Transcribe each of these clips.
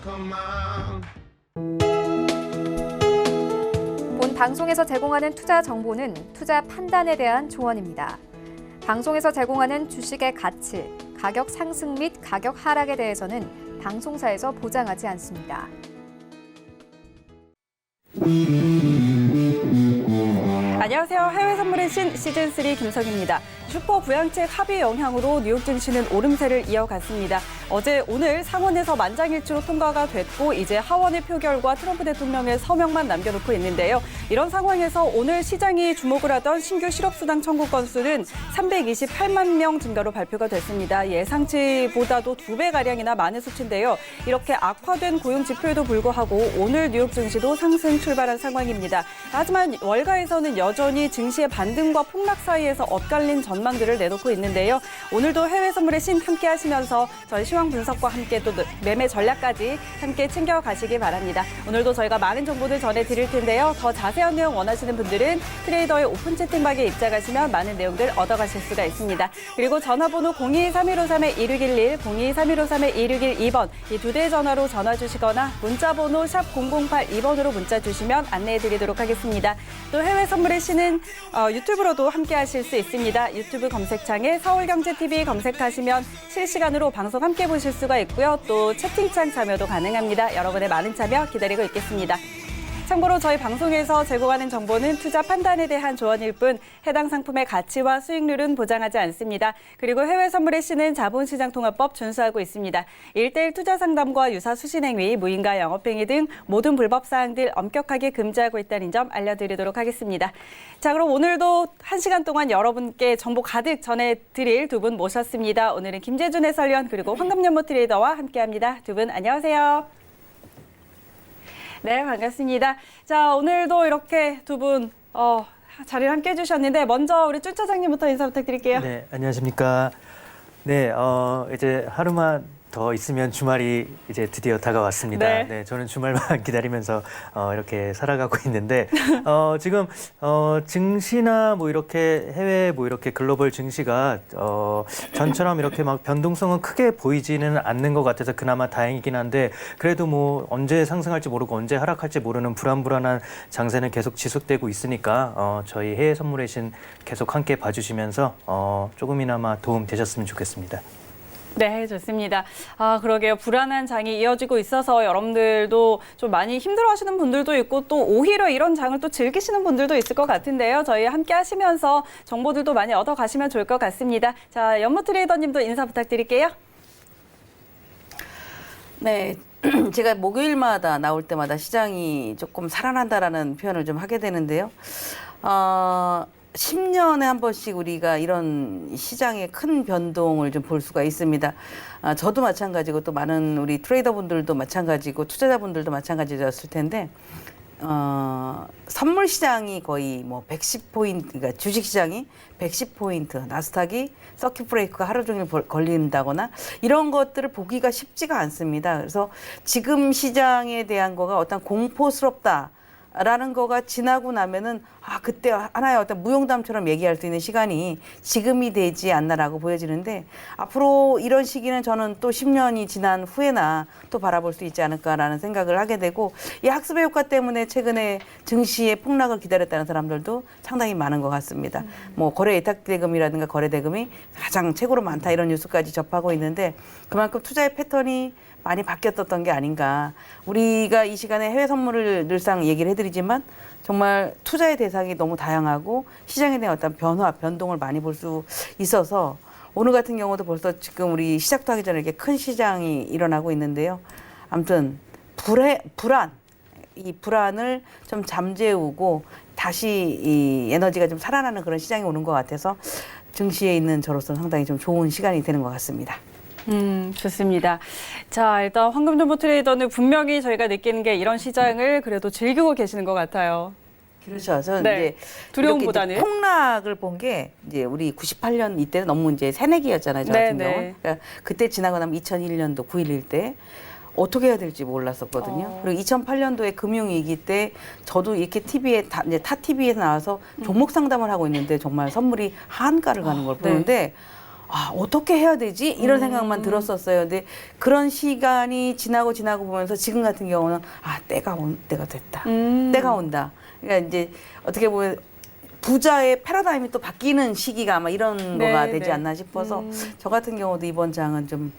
본 방송에서 제공하는 투자 정보는 투자 판단에 대한 조언입니다. 방송에서 제공하는 주식의 가치, 가격 상승 및 가격 하락에 대해서는 방송사에서 보장하지 않습니다. 안녕하세요. 해외 선물의 신 시즌3 김석입니다. 슈퍼 부양책 합의 영향으로 뉴욕 증시는 오름세를 이어갔습니다. 어제 오늘 상원에서 만장일치로 통과가 됐고 이제 하원의 표결과 트럼프 대통령의 서명만 남겨놓고 있는데요. 이런 상황에서 오늘 시장이 주목을 하던 신규 실업수당 청구 건수는 328만 명 증가로 발표가 됐습니다. 예상치보다도 2배가량이나 많은 수치인데요. 이렇게 악화된 고용 지표에도 불구하고 오늘 뉴욕 증시도 상승 출발한 상황입니다. 하지만 월가에서는 여전히 증시의 반등과 폭락 사이에서 엇갈린 전망들을 내놓고 있는데요. 오늘도 해외 선물의 신 함께 하시면서 저희 시황 분석과 함께 또 매매 전략까지 함께 챙겨가시기 바랍니다. 오늘도 저희가 많은 정보들 전해드릴 텐데요. 더 자세한 내용 원하시는 분들은 트레이더의 오픈 채팅방에 입장하시면 많은 내용들 얻어가실 수가 있습니다. 그리고 전화번호 02-3153-2611, 02-3153-2612번 이 두 대의 전화로 전화 주시거나 문자번호 샵 0082번으로 문자 주시면 안내해드리도록 하겠습니다. 또 해외 선물의 신은 유튜브로도 함께 하실 수 있습니다. 유튜브 검색창에 서울경제TV 검색하시면 실시간으로 방송 함께 보실 수가 있고요. 또 채팅창 참여도 가능합니다. 여러분의 많은 참여 기다리고 있겠습니다. 참고로 저희 방송에서 제공하는 정보는 투자 판단에 대한 조언일 뿐 해당 상품의 가치와 수익률은 보장하지 않습니다. 그리고 해외 선물의 시는 자본시장통화법 준수하고 있습니다. 1:1 투자 상담과 유사 수신행위, 무인가 영업행위 등 모든 불법 사항들 엄격하게 금지하고 있다는 점 알려드리도록 하겠습니다. 자, 그럼 오늘도 1시간 동안 여러분께 정보 가득 전해드릴 두 분 모셨습니다. 오늘은 김재준 해설위원 그리고 황금연못 트레이더와 함께합니다. 두 분 안녕하세요. 네, 반갑습니다. 자, 오늘도 이렇게 두 분 자리를 함께 해주셨는데 먼저 우리 쭈 차장님부터 인사 부탁드릴게요. 네, 안녕하십니까. 네, 이제 하루만 더 있으면 주말이 이제 드디어 다가왔습니다. 네. 네, 저는 주말만 기다리면서 이렇게 살아가고 있는데 지금 증시나 뭐 이렇게 해외 뭐 이렇게 글로벌 증시가 전처럼 이렇게 막 변동성은 크게 보이지는 않는 것 같아서 그나마 다행이긴 한데 그래도 뭐 언제 상승할지 모르고 언제 하락할지 모르는 불안불안한 장세는 계속 지속되고 있으니까 저희 해외 선물의 신 계속 함께 봐주시면서 조금이나마 도움 되셨으면 좋겠습니다. 네, 좋습니다. 그러게요. 불안한 장이 이어지고 있어서 여러분들도 좀 많이 힘들어하시는 분들도 있고 또 오히려 이런 장을 또 즐기시는 분들도 있을 것 같은데요. 저희 함께 하시면서 정보들도 많이 얻어가시면 좋을 것 같습니다. 자, 연못 트레이더님도 인사 부탁드릴게요. 네, 제가 목요일마다 나올 때마다 시장이 조금 살아난다라는 표현을 좀 하게 되는데요. 10년에 한 번씩 우리가 이런 시장의 큰 변동을 좀 볼 수가 있습니다. 저도 마찬가지고 또 많은 우리 트레이더분들도 마찬가지고 투자자분들도 마찬가지였을 텐데 선물 시장이 거의 뭐 110포인트, 그러니까 주식 시장이 110포인트, 나스닥이 서킷 브레이크가 하루 종일 걸린다거나 이런 것들을 보기가 쉽지가 않습니다. 그래서 지금 시장에 대한 거가 어떤 공포스럽다. 라는 거가 지나고 나면은 그때 하나의 어떤 무용담처럼 얘기할 수 있는 시간이 지금이 되지 않나라고 보여지는데 앞으로 이런 시기는 저는 또 10년이 지난 후에나 또 바라볼 수 있지 않을까라는 생각을 하게 되고 이 학습의 효과 때문에 최근에 증시의 폭락을 기다렸다는 사람들도 상당히 많은 것 같습니다. 뭐 거래 예탁 대금이라든가 거래 대금이 가장 최고로 많다 이런 뉴스까지 접하고 있는데 그만큼 투자의 패턴이 많이 바뀌었던 게 아닌가. 우리가 이 시간에 해외 선물을 늘상 얘기를 해드리지만 정말 투자의 대상이 너무 다양하고 시장에 대한 어떤 변화, 변동을 많이 볼 수 있어서 오늘 같은 경우도 벌써 지금 우리 시작도 하기 전에 이렇게 큰 시장이 일어나고 있는데요. 아무튼 이 불안을 좀 잠재우고 다시 이 에너지가 좀 살아나는 그런 시장이 오는 것 같아서 증시에 있는 저로서는 상당히 좀 좋은 시간이 되는 것 같습니다. 좋습니다. 자, 일단 황금전보 트레이더는 분명히 저희가 느끼는 게 이런 시장을 그래도 즐기고 계시는 것 같아요. 그렇죠. 저는 네. 이제 두려움보다는 이렇게 폭락을 본 게 이제 우리 98년 이때는 너무 이제 새내기였잖아요. 저 같은 경우는. 그러니까 그때 지나고 나면 2001년도 9.11 때 어떻게 해야 될지 몰랐었거든요. 그리고 2008년도에 금융위기 때 저도 이렇게 TV에 이제 타 TV에서 나와서 종목 상담을 하고 있는데 정말 선물이 한가를 가는 걸 보는데 어떻게 해야 되지? 이런 생각만 들었었어요. 근데 그런 시간이 지나고 보면서 지금 같은 경우는 때가 됐다. 때가 온다. 그러니까 이제 어떻게 보면 부자의 패러다임이 또 바뀌는 시기가 아마 이런 네, 거가 되지 네. 않나 싶어서 저 같은 경우도 이번 장은 좀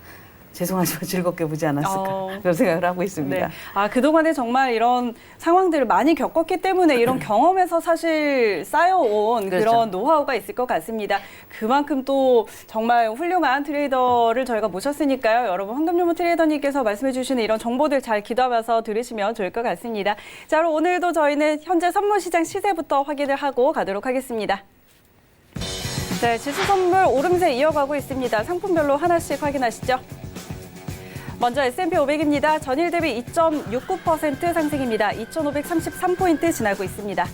죄송하지만 즐겁게 보지 않았을까 그런 생각을 하고 있습니다. 네. 그동안에 정말 이런 상황들을 많이 겪었기 때문에 이런 경험에서 사실 쌓여온 그렇죠. 그런 노하우가 있을 것 같습니다. 그만큼 또 정말 훌륭한 트레이더를 저희가 모셨으니까요. 여러분 황금유무 트레이더님께서 말씀해 주시는 이런 정보들 잘 귀담아서 들으시면 좋을 것 같습니다. 자, 그럼 오늘도 저희는 현재 선물시장 시세부터 확인을 하고 가도록 하겠습니다. 네, 지수 선물 오름세 이어가고 있습니다. 상품별로 하나씩 확인하시죠. 먼저 S&P 500입니다. 전일 대비 2.69% 상승입니다. 2,533포인트 지나고 있습니다.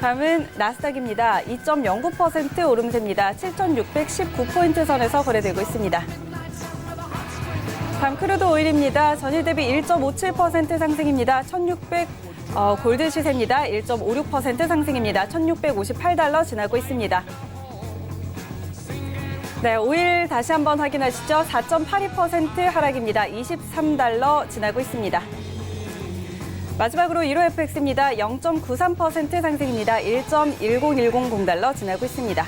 다음은 나스닥입니다. 2.09% 오름세입니다. 7,619포인트 선에서 거래되고 있습니다. 다음 크루드 오일입니다. 전일 대비 1.57% 상승입니다. 1,600 골드 시세입니다. 1.56% 상승입니다. 1,658달러 지나고 있습니다. 네, 오일 다시 한번 확인하시죠. 4.82% 하락입니다. 23달러 지나고 있습니다. 마지막으로 1호 FX입니다. 0.93% 상승입니다. 1.10100달러 지나고 있습니다.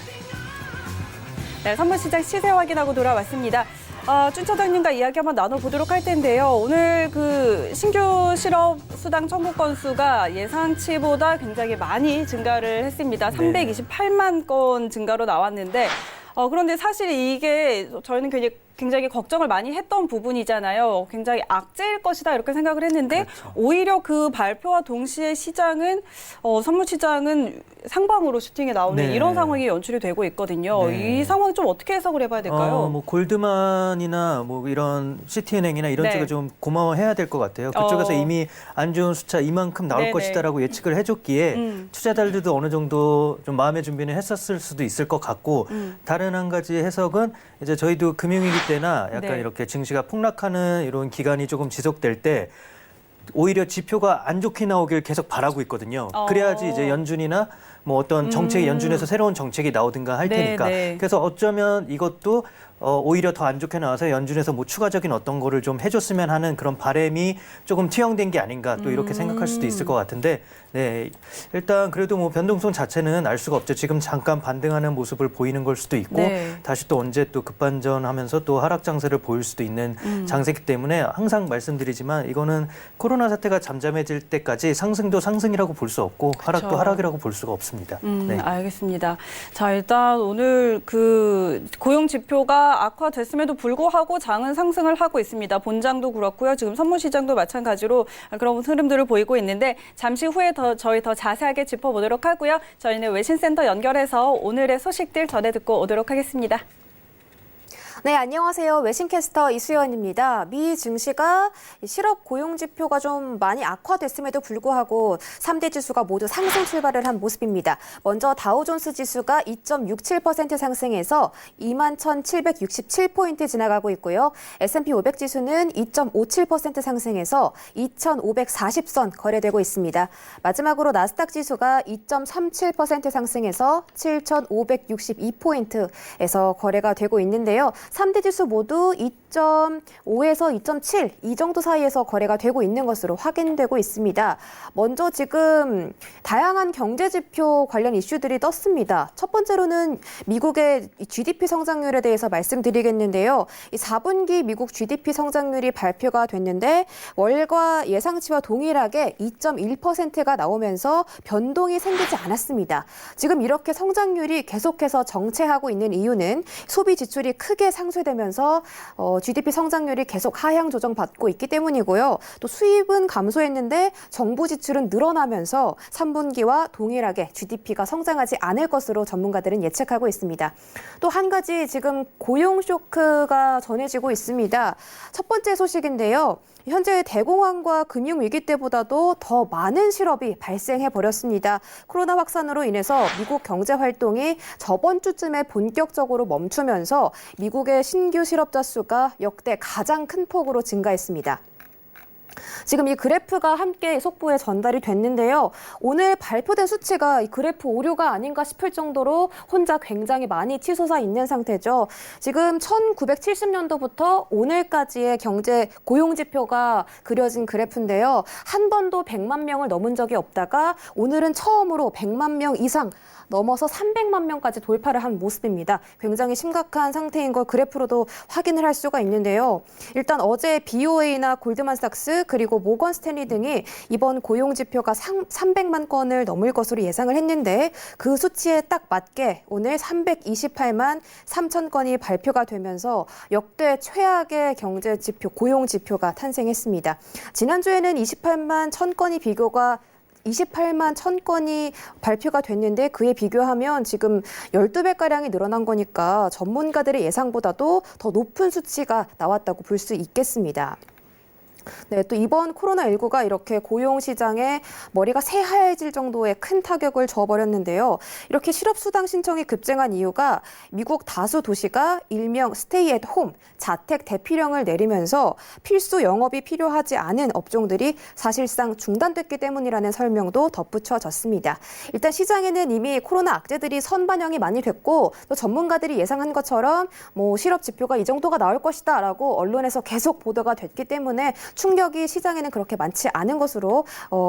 네, 선물시장 시세 확인하고 돌아왔습니다. 준 차장님과 이야기 한번 나눠보도록 할 텐데요. 오늘 그 신규 실업 수당 청구 건수가 예상치보다 굉장히 많이 증가를 했습니다. 328만 건 증가로 나왔는데 그런데 사실 이게 저희는 굉장히 걱정을 많이 했던 부분이잖아요. 굉장히 악재일 것이다 이렇게 생각을 했는데 그렇죠. 오히려 그 발표와 동시에 시장은 선물시장은 상방으로 슈팅에 나오는 네. 이런 상황이 연출이 되고 있거든요. 네. 이 상황 좀 어떻게 해석을 해봐야 될까요? 뭐 골드만이나 뭐 이런 시티은행이나 이런 네. 쪽에 좀 고마워해야 될 것 같아요. 그쪽에서 이미 안 좋은 숫자 이만큼 나올 네네. 것이다라고 예측을 해줬기에 투자자들도 어느 정도 좀 마음의 준비는 했었을 수도 있을 것 같고 다른 한 가지 해석은 이제 저희도 금융위기 때나 약간 네. 이렇게 증시가 폭락하는 이런 기간이 조금 지속될 때 오히려 지표가 안 좋게 나오길 계속 바라고 있거든요. 그래야지 이제 연준이나 뭐 어떤 정책이 연준에서 새로운 정책이 나오든가 할 네, 테니까. 네. 그래서 어쩌면 이것도 오히려 더 안 좋게 나와서 연준에서 뭐 추가적인 어떤 거를 좀 해줬으면 하는 그런 바람이 조금 투영된 게 아닌가 또 이렇게 생각할 수도 있을 것 같은데, 네, 일단 그래도 뭐 변동성 자체는 알 수가 없죠. 지금 잠깐 반등하는 모습을 보이는 걸 수도 있고 네. 다시 또 언제 또 급반전하면서 또 하락 장세를 보일 수도 있는 장세기 때문에 항상 말씀드리지만 이거는 코로나 사태가 잠잠해질 때까지 상승도 상승이라고 볼 수 없고 하락도 그렇죠. 하락이라고 볼 수가 없습니다. 네. 알겠습니다. 자, 일단 오늘 그 고용 지표가 악화됐음에도 불구하고 장은 상승을 하고 있습니다. 본장도 그렇고요. 지금 선물시장도 마찬가지로 그런 흐름들을 보이고 있는데 잠시 후에 저희 더 자세하게 짚어보도록 하고요. 저희는 외신센터 연결해서 오늘의 소식들 전해 듣고 오도록 하겠습니다. 네, 안녕하세요. 외신캐스터 이수연입니다. 미 증시가 실업 고용 지표가 좀 많이 악화됐음에도 불구하고 3대 지수가 모두 상승 출발을 한 모습입니다. 먼저 다우존스 지수가 2.67% 상승해서 21,767포인트 지나가고 있고요. S&P 500 지수는 2.57% 상승해서 2,540선 거래되고 있습니다. 마지막으로 나스닥 지수가 2.37% 상승해서 7,562포인트에서 거래가 되고 있는데요. 3대 지수 모두 2.5에서 2.7 이 정도 사이에서 거래가 되고 있는 것으로 확인되고 있습니다. 먼저 지금 다양한 경제 지표 관련 이슈들이 떴습니다. 첫 번째로는 미국의 GDP 성장률에 대해서 말씀드리겠는데요. 이 4분기 미국 GDP 성장률이 발표가 됐는데 월과 예상치와 동일하게 2.1%가 나오면서 변동이 생기지 않았습니다. 지금 이렇게 성장률이 계속해서 정체하고 있는 이유는 소비 지출이 크게 상쇄되면서 GDP 성장률이 계속 하향 조정받고 있기 때문이고요. 또 수입은 감소했는데 정부 지출은 늘어나면서 3분기와 동일하게 GDP가 성장하지 않을 것으로 전문가들은 예측하고 있습니다. 또 한 가지 지금 고용 쇼크가 전해지고 있습니다. 첫 번째 소식인데요. 현재 대공황과 금융위기 때보다도 더 많은 실업이 발생해버렸습니다. 코로나 확산으로 인해서 미국 경제활동이 저번 주쯤에 본격적으로 멈추면서 미국의 신규 실업자 수가 역대 가장 큰 폭으로 증가했습니다. 지금 이 그래프가 함께 속보에 전달이 됐는데요. 오늘 발표된 수치가 이 그래프 오류가 아닌가 싶을 정도로 혼자 굉장히 많이 치솟아 있는 상태죠. 지금 1970년도부터 오늘까지의 경제 고용 지표가 그려진 그래프인데요. 한 번도 100만 명을 넘은 적이 없다가 오늘은 처음으로 100만 명 이상 넘어서 300만 명까지 돌파를 한 모습입니다. 굉장히 심각한 상태인 걸 그래프로도 확인을 할 수가 있는데요. 일단 어제 BOA나 골드만삭스 그리고 모건 스탠리 등이 이번 고용 지표가 300만 건을 넘을 것으로 예상을 했는데 그 수치에 딱 맞게 오늘 328만 3천 건이 발표가 되면서 역대 최악의 경제 지표, 고용 지표가 탄생했습니다. 지난주에는 28만 1천 건이 발표가 됐는데 그에 비교하면 지금 12배가량이 늘어난 거니까 전문가들의 예상보다도 더 높은 수치가 나왔다고 볼 수 있겠습니다. 네, 또 이번 코로나19가 이렇게 고용 시장에 머리가 새하얘질 정도의 큰 타격을 줘버렸는데요. 이렇게 실업수당 신청이 급증한 이유가 미국 다수 도시가 일명 스테이 앳 홈, 자택 대피령을 내리면서 필수 영업이 필요하지 않은 업종들이 사실상 중단됐기 때문이라는 설명도 덧붙여졌습니다. 일단 시장에는 이미 코로나 악재들이 선반영이 많이 됐고 또 전문가들이 예상한 것처럼 실업 지표가 이 정도가 나올 것이다라고 언론에서 계속 보도가 됐기 때문에 충격이 시장에는 그렇게 많지 않은 것으로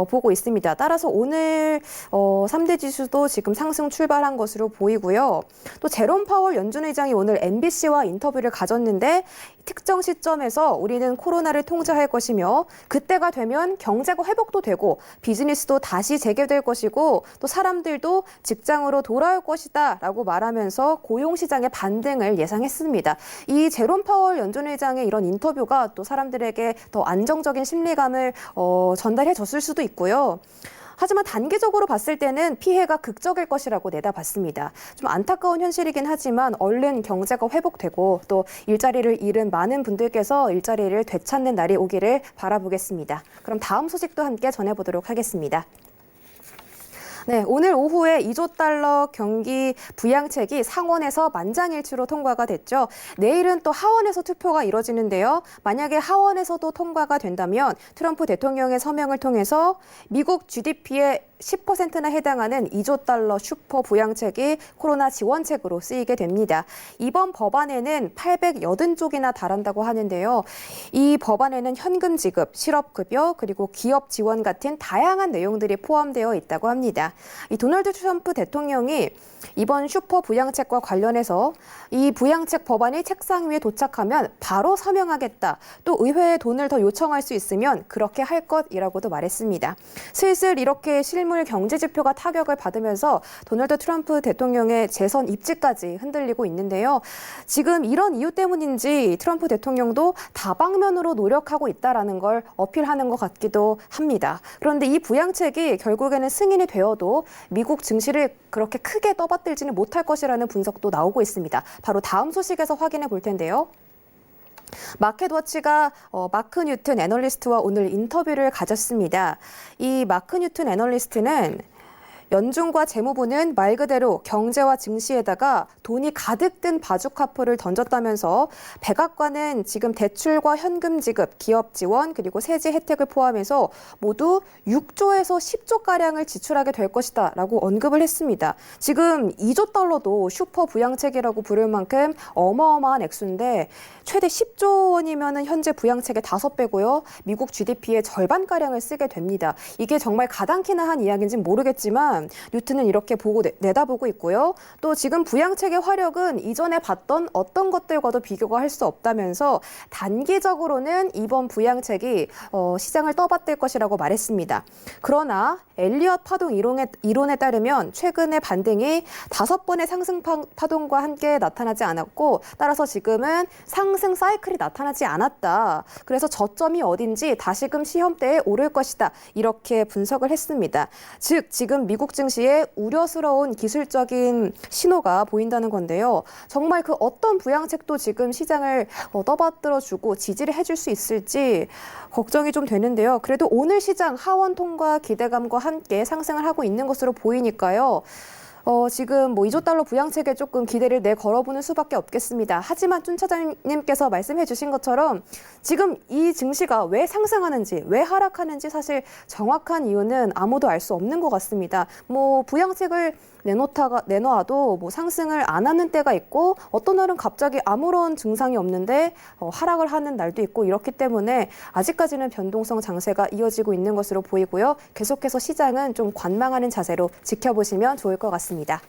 보고 있습니다. 따라서 오늘 3대 지수도 지금 상승 출발한 것으로 보이고요. 또 제롬 파월 연준 의장이 오늘 MBC와 인터뷰를 가졌는데 특정 시점에서 우리는 코로나를 통제할 것이며 그때가 되면 경제가 회복도 되고 비즈니스도 다시 재개될 것이고 또 사람들도 직장으로 돌아올 것이다 라고 말하면서 고용시장의 반등을 예상했습니다. 이 제롬 파월 연준 의장의 이런 인터뷰가 또 사람들에게 더 안정적인 심리감을 전달해 줬을 수도 있고요. 하지만 단기적으로 봤을 때는 피해가 극적일 것이라고 내다봤습니다. 좀 안타까운 현실이긴 하지만 얼른 경제가 회복되고 또 일자리를 잃은 많은 분들께서 일자리를 되찾는 날이 오기를 바라보겠습니다. 그럼 다음 소식도 함께 전해보도록 하겠습니다. 네, 오늘 오후에 2조 달러 경기 부양책이 상원에서 만장일치로 통과가 됐죠. 내일은 또 하원에서 투표가 이뤄지는데요. 만약에 하원에서도 통과가 된다면 트럼프 대통령의 서명을 통해서 미국 GDP의 10%나 해당하는 2조 달러 슈퍼 부양책이 코로나 지원책으로 쓰이게 됩니다. 이번 법안에는 880쪽이나 달한다고 하는데요. 이 법안에는 현금 지급, 실업급여, 그리고 기업 지원 같은 다양한 내용들이 포함되어 있다고 합니다. 이 도널드 트럼프 대통령이 이번 슈퍼 부양책과 관련해서 이 부양책 법안이 책상 위에 도착하면 바로 서명하겠다. 또 의회에 돈을 더 요청할 수 있으면 그렇게 할 것이라고도 말했습니다. 슬슬 이렇게 실물 경제 지표가 타격을 받으면서 도널드 트럼프 대통령의 재선 입지까지 흔들리고 있는데요. 지금 이런 이유 때문인지 트럼프 대통령도 다방면으로 노력하고 있다라는 걸 어필하는 것 같기도 합니다. 그런데 이 부양책이 결국에는 승인이 되어도 미국 증시를 그렇게 크게 떠받들지는 못할 것이라는 분석도 나오고 있습니다. 바로 다음 소식에서 확인해 볼 텐데요. 마켓워치가 마크 뉴튼 애널리스트와 오늘 인터뷰를 가졌습니다. 이 마크 뉴튼 애널리스트는 연준과 재무부는 말 그대로 경제와 증시에다가 돈이 가득 든 바주카포를 던졌다면서 백악관은 지금 대출과 현금 지급, 기업 지원, 그리고 세제 혜택을 포함해서 모두 6조에서 10조가량을 지출하게 될 것이다 라고 언급을 했습니다. 지금 2조 달러도 슈퍼 부양책이라고 부를 만큼 어마어마한 액수인데 최대 10조 원이면 현재 부양책의 5배고요. 미국 GDP의 절반가량을 쓰게 됩니다. 이게 정말 가당키나 한 이야기인지는 모르겠지만 뉴튼은 이렇게 내다보고 있고요. 또 지금 부양책의 화력은 이전에 봤던 어떤 것들과도 비교가 할 수 없다면서 단기적으로는 이번 부양책이 시장을 떠받들 것이라고 말했습니다. 그러나 엘리엇 파동 이론에 따르면 최근의 반등이 5번의 상승 파동과 함께 나타나지 않았고 따라서 지금은 상승 사이클이 나타나지 않았다. 그래서 저점이 어딘지 다시금 시험대에 오를 것이다. 이렇게 분석을 했습니다. 즉 지금 미국 증시에 우려스러운 기술적인 신호가 보인다는 건데요. 정말 그 어떤 부양책도 지금 시장을 떠받들어주고 지지를 해줄 수 있을지 걱정이 좀 되는데요. 그래도 오늘 시장 하원 통과 기대감과 함께 상승을 하고 있는 것으로 보이니까요. 지금 뭐 2조 달러 부양책에 조금 기대를 걸어보는 수밖에 없겠습니다. 하지만 준 차장님께서 말씀해 주신 것처럼 지금 이 증시가 왜 상승하는지, 왜 하락하는지 사실 정확한 이유는 아무도 알 수 없는 것 같습니다. 뭐 부양책을 내놓아도 뭐 상승을 안 하는 때가 있고 어떤 날은 갑자기 아무런 증상이 없는데 하락을 하는 날도 있고 이렇기 때문에 아직까지는 변동성 장세가 이어지고 있는 것으로 보이고요. 계속해서 시장은 좀 관망하는 자세로 지켜보시면 좋을 것 같습니다.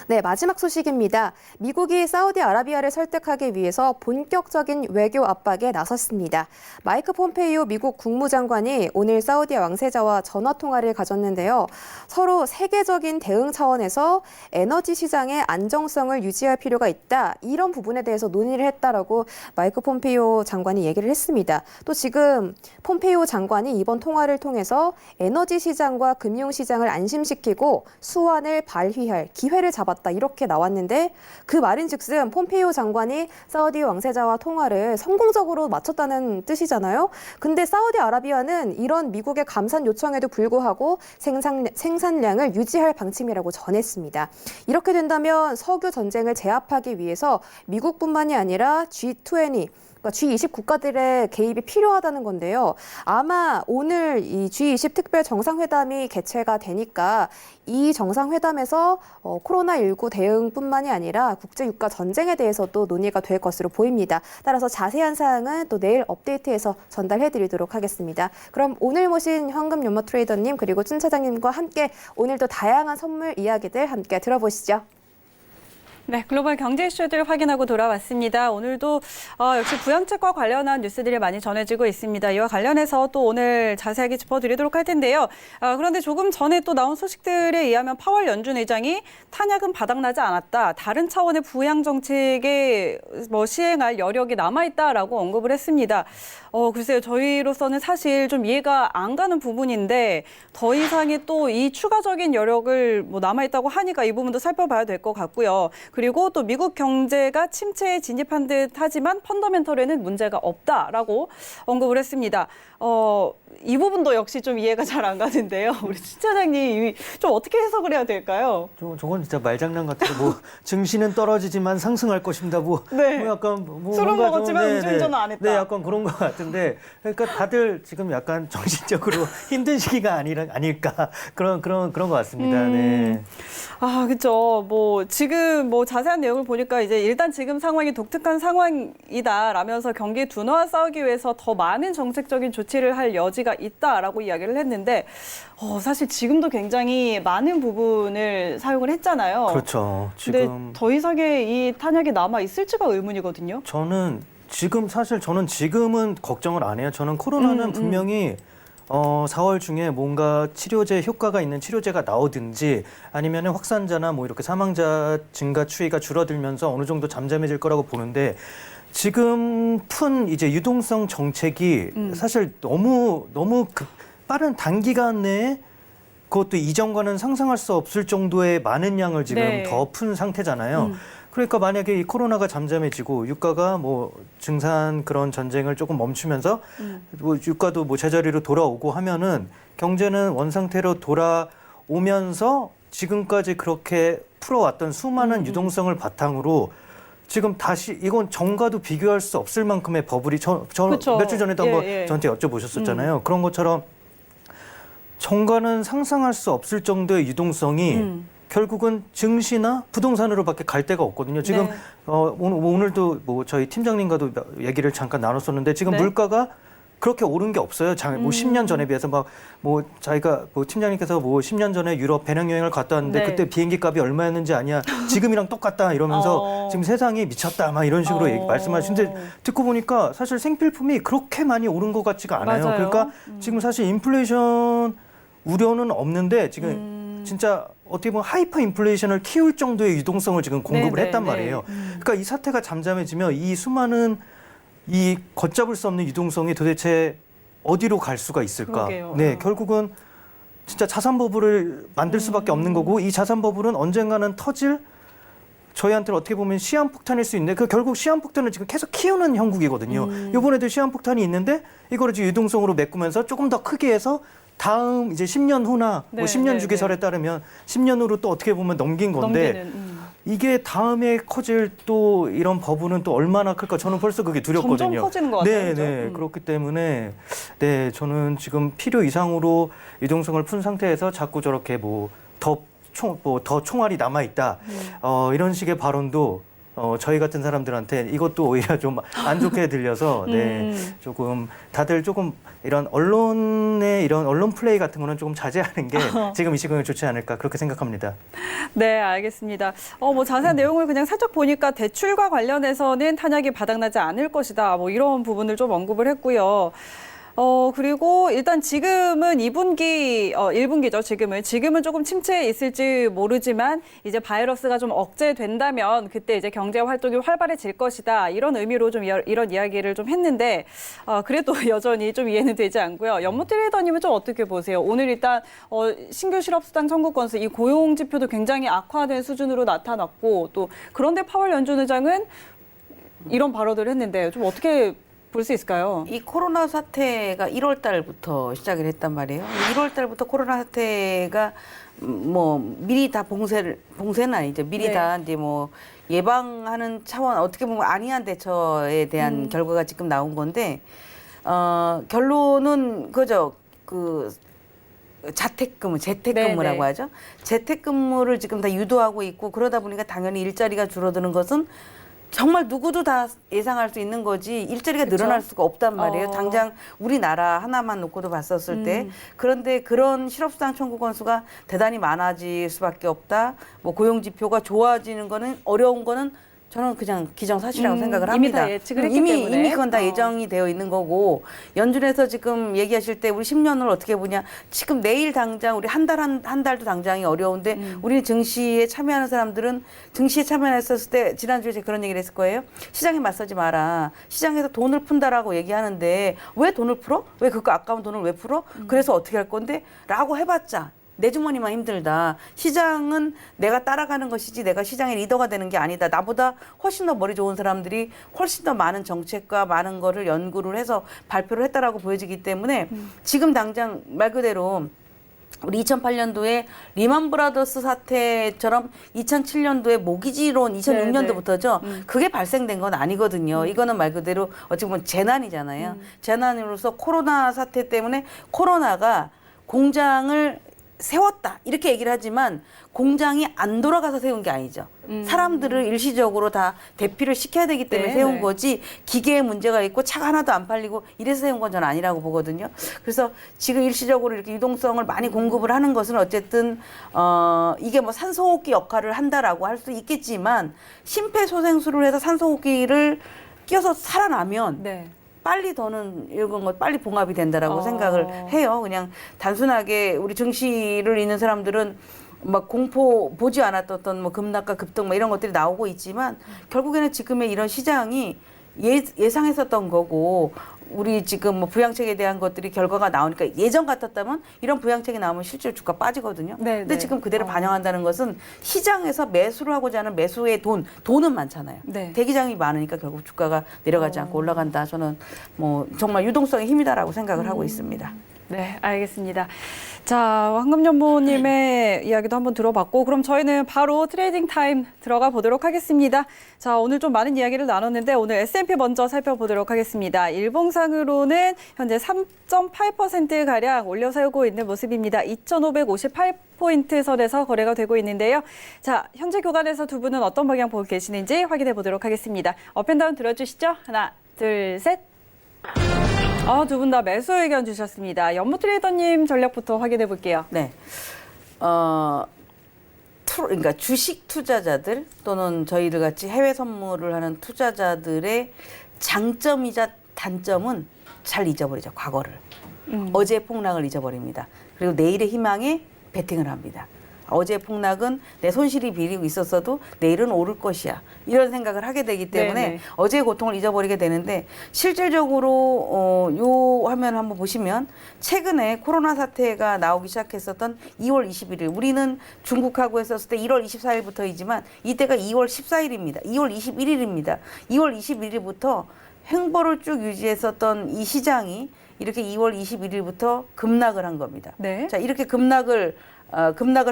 네, 마지막 소식입니다. 미국이 사우디아라비아를 설득하기 위해서 본격적인 외교 압박에 나섰습니다. 마이크 폼페이오 미국 국무장관이 오늘 사우디 왕세자와 전화 통화를 가졌는데요. 서로 세계적인 대응 차원에서 에너지 시장의 안정성을 유지할 필요가 있다. 이런 부분에 대해서 논의를 했다라고 마이크 폼페이오 장관이 얘기를 했습니다. 또 지금 폼페이오 장관이 이번 통화를 통해서 에너지 시장과 금융 시장을 안심시키고 수완을 발휘할 기회를 잡았다 이렇게 나왔는데 그 말인즉슨 폼페이오 장관이 사우디 왕세자와 통화를 성공적으로 마쳤다는 뜻이잖아요. 근데 사우디아라비아는 이런 미국의 감산 요청에도 불구하고 생산량을 유지할 방침이라고 전했습니다. 이렇게 된다면 석유 전쟁을 제압하기 위해서 미국뿐만이 아니라 G20 G20 국가들의 개입이 필요하다는 건데요. 아마 오늘 이 G20 특별 정상회담이 개최가 되니까 이 정상회담에서 코로나19 대응뿐만이 아니라 국제유가 전쟁에 대해서도 논의가 될 것으로 보입니다. 따라서 자세한 사항은 또 내일 업데이트해서 전달해드리도록 하겠습니다. 그럼 오늘 모신 황금연마 트레이더님 그리고 준 차장님과 함께 오늘도 다양한 선물 이야기들 함께 들어보시죠. 네, 글로벌 경제 이슈들 확인하고 돌아왔습니다. 오늘도 역시 부양책과 관련한 뉴스들이 많이 전해지고 있습니다. 이와 관련해서 또 오늘 자세하게 짚어드리도록 할 텐데요. 그런데 조금 전에 또 나온 소식들에 의하면 파월 연준 의장이 탄약은 바닥나지 않았다. 다른 차원의 부양 정책에 시행할 여력이 남아있다라고 언급을 했습니다. 글쎄요, 저희로서는 사실 좀 이해가 안 가는 부분인데 더 이상의 또 이 추가적인 여력을 남아있다고 하니까 이 부분도 살펴봐야 될 것 같고요. 그리고 또 미국 경제가 침체에 진입한 듯 하지만 펀더멘털에는 문제가 없다라고 언급을 했습니다. 이 부분도 역시 좀 이해가 잘 안 가는데요. 우리 신 차장님 좀 어떻게 해석을 해야 될까요? 저건 진짜 말장난 같아요. 뭐 증시는 떨어지지만 상승할 것입니다. 네. 뭐 약간 술은 뭔가 먹었지만 좀, 음주운전은 안 했다. 네, 약간 그런 것 같은데, 그러니까 다들 지금 약간 정신적으로 힘든 시기가 아닐까 그런 것 같습니다. 네. 그렇죠. 지금 자세한 내용을 보니까 이제 일단 지금 상황이 독특한 상황이다라면서 경기 둔화와 싸우기 위해서 더 많은 정책적인 조치를 할 여지가 있다라고 이야기를 했는데 사실 지금도 굉장히 많은 부분을 사용을 했잖아요. 그렇죠. 근데 지금 더 이상의 이 탄약이 남아 있을지가 의문이거든요. 저는 지금은 걱정을 안 해요. 저는 코로나는 분명히 4월 중에 뭔가 치료제 효과가 있는 치료제가 나오든지 아니면 확산자나 뭐 이렇게 사망자 증가 추이가 줄어들면서 어느 정도 잠잠해질 거라고 보는데 지금 푼 이제 유동성 정책이 사실 너무 빠른 단기간 내에 그것도 이전과는 상상할 수 없을 정도의 많은 양을 지금 네. 더 푼 상태잖아요. 그러니까 만약에 이 코로나가 잠잠해지고 유가가 증산 그런 전쟁을 조금 멈추면서 유가도 제자리로 돌아오고 하면은 경제는 원상태로 돌아오면서 지금까지 그렇게 풀어왔던 수많은 유동성을 바탕으로 지금 다시 이건 전과도 비교할 수 없을 만큼의 버블이 그쵸. 며칠 전에도 한번 예. 저한테 여쭤보셨었잖아요. 그런 것처럼 전과는 상상할 수 없을 정도의 유동성이 결국은 증시나 부동산으로밖에 갈 데가 없거든요. 지금 네. 오늘도 저희 팀장님과도 얘기를 잠깐 나눴었는데 지금 네. 물가가 그렇게 오른 게 없어요. 10년 전에 비해서 자기가 팀장님께서 10년 전에 유럽 배낭여행을 갔다 왔는데 네. 그때 비행기 값이 얼마였는지 아냐. 지금이랑 똑같다 이러면서 지금 세상이 미쳤다 이런 식으로 말씀하시는데 듣고 보니까 사실 생필품이 그렇게 많이 오른 것 같지가 않아요. 맞아요. 그러니까 지금 사실 인플레이션 우려는 없는데 지금 진짜 어떻게 보면 하이퍼 인플레이션을 키울 정도의 유동성을 지금 공급을 네, 했단 네, 말이에요. 그러니까 이 사태가 잠잠해지면 이 수많은 이 걷잡을 수 없는 유동성이 도대체 어디로 갈 수가 있을까? 그러게요. 네, 결국은 진짜 자산 버블을 만들 수밖에 없는 거고 이 자산 버블은 언젠가는 터질 저희한테는 어떻게 보면 시한폭탄일 수 있는데 결국 시한폭탄을 지금 계속 키우는 형국이거든요. 이번에도 시한폭탄이 있는데 이거를 지금 유동성으로 메꾸면서 조금 더 크게 해서 다음 이제 10년 후나 네, 뭐 10년 네, 주기설에 따르면 10년 후로 또 어떻게 보면 넘긴 건데 넘기는, 이게 다음에 커질 또 이런 버블은 또 얼마나 클까 저는 벌써 그게 두렵거든요. 점점 커지는 것 같아요. 네, 그죠? 네. 그렇기 때문에 네, 저는 지금 필요 이상으로 유동성을 푼 상태에서 자꾸 저렇게 뭐 더 총알이 남아 있다. 이런 식의 발언도 저희 같은 사람들한테 이것도 오히려 좀 안 좋게 들려서 네, 조금 다들 조금 이런 언론의 이런 언론 플레이 같은 거는 조금 자제하는 게 지금 이 시간에 좋지 않을까 그렇게 생각합니다. 네, 알겠습니다. 뭐 자세한 내용을 그냥 살짝 보니까 대출과 관련해서는 탄약이 바닥나지 않을 것이다. 뭐 이런 부분을 좀 언급을 했고요. 그리고 일단 지금은 2분기, 1분기죠, 지금은 조금 침체에 있을지 모르지만 이제 바이러스가 좀 억제된다면 그때 이제 경제 활동이 활발해질 것이다. 이런 의미로 좀 이런 이야기를 좀 했는데, 그래도 여전히 좀 이해는 되지 않고요. 연못 트레이더님은 좀 어떻게 보세요? 오늘 일단, 신규 실업수당 청구 건수, 이 고용 지표도 굉장히 악화된 수준으로 나타났고, 또 그런데 파월 연준 의장은 이런 발언을 했는데 좀 어떻게 볼 수 있을까요? 이 코로나 사태가 1월 달부터 시작을 했단 말이에요. 1월 달부터 코로나 사태가 뭐 미리 다 봉쇄는 아니죠. 미리 네. 다 이제 뭐 예방하는 차원 어떻게 보면 안이한 대처에 대한 결과가 지금 나온 건데 결론은 그죠. 재택근무라고 네, 네. 하죠. 재택근무를 지금 다 유도하고 있고 그러다 보니까 당연히 일자리가 줄어드는 것은 정말 누구도 다 예상할 수 있는 거지 일자리가 그쵸? 늘어날 수가 없단 말이에요. 어. 당장 우리나라 하나만 놓고도 봤었을 때 그런데 그런 실업수당 청구 건수가 대단히 많아질 수밖에 없다. 뭐 고용 지표가 좋아지는 거는 어려운 거는 저는 그냥 기정사실이라고 생각을 이미 합니다. 다 예측을 했기 이미 때문에. 그건 다 예정이 되어 있는 거고 연준에서 지금 얘기하실 때 우리 10년을 어떻게 보냐. 지금 내일 당장 우리 한 달도 당장이 어려운데 우리는 증시에 참여하는 사람들은 증시에 참여했었을 때 지난주에 제가 그런 얘기를 했을 거예요. 시장에 맞서지 마라. 시장에서 돈을 푼다라고 얘기하는데 왜 돈을 풀어? 왜 그거 아까운 돈을 왜 풀어? 그래서 어떻게 할 건데? 라고 해봤자 내 주머니만 힘들다. 시장은 내가 따라가는 것이지 내가 시장의 리더가 되는 게 아니다. 나보다 훨씬 더 머리 좋은 사람들이 훨씬 더 많은 정책과 많은 거를 연구를 해서 발표를 했다라고 보여지기 때문에 지금 당장 말 그대로 우리 2008년도에 리만 브라더스 사태처럼 2007년도에 모기지론 2006년도부터죠. 그게 발생된 건 아니거든요. 이거는 말 그대로 어찌 보면 재난이잖아요. 재난으로서 코로나 사태 때문에 코로나가 공장을 세웠다 이렇게 얘기를 하지만 공장이 안 돌아가서 세운 게 아니죠. 사람들을 일시적으로 다 대피를 시켜야 되기 때문에 네, 세운 네. 거지 기계에 문제가 있고 차가 하나도 안 팔리고 이래서 세운 건 저는 아니라고 보거든요. 그래서 지금 일시적으로 이렇게 유동성을 많이 공급을 하는 것은 어쨌든 이게 뭐 산소호흡기 역할을 한다라고 할 수 있겠지만 심폐소생술을 해서 산소호흡기를 끼워서 살아나면 네. 빨리 더는 이런 거 빨리 봉합이 된다라고 생각을 해요. 그냥 단순하게 우리 증시를 읽는 사람들은 막 공포 보지 않았던 어떤 뭐 급락과 급등 뭐 이런 것들이 나오고 있지만 결국에는 지금의 이런 시장이 예상했었던 거고 우리 지금 뭐 부양책에 대한 것들이 결과가 나오니까 예전 같았다면 이런 부양책이 나오면 실제로 주가 빠지거든요. 네, 근데 네. 지금 그대로 반영한다는 것은 시장에서 매수를 하고자 하는 매수의 돈은 많잖아요. 네. 대기장이 많으니까 결국 주가가 내려가지 않고 올라간다. 저는 뭐 정말 유동성의 힘이다라고 생각을 하고 있습니다. 네, 알겠습니다. 자, 황금연보님의 이야기도 한번 들어봤고, 그럼 저희는 바로 트레이딩 타임 들어가 보도록 하겠습니다. 자, 오늘 좀 많은 이야기를 나눴는데, 오늘 S&P 먼저 살펴보도록 하겠습니다. 일봉상으로는 현재 3.8%가량 올려세우고 있는 모습입니다. 2,558포인트 선에서 거래가 되고 있는데요. 자, 현재 교단에서 두 분은 어떤 방향 보고 계시는지 확인해 보도록 하겠습니다. 업앤다운 들어주시죠. 하나, 둘, 셋. 두 분 다 매수 의견 주셨습니다. 연무 트레이더님 전략부터 확인해 볼게요. 네. 그러니까 주식 투자자들 또는 저희들 같이 해외 선물을 하는 투자자들의 장점이자 단점은 잘 잊어버리죠. 과거를. 어제의 폭락을 잊어버립니다. 그리고 내일의 희망에 베팅을 합니다. 어제의 폭락은 내 손실이 비리고 있었어도 내일은 오를 것이야. 이런 생각을 하게 되기 때문에 네네. 어제의 고통을 잊어버리게 되는데 실질적으로 요 화면 한번 보시면 최근에 코로나 사태가 나오기 시작했었던 2월 21일 우리는 중국하고 했었을 때 1월 24일부터이지만 이때가 2월 14일입니다. 2월 21일입니다. 2월 21일부터 횡보를 쭉 유지했었던 이 시장이 이렇게 2월 21일부터 급락을 한 겁니다. 네. 자, 이렇게 급락을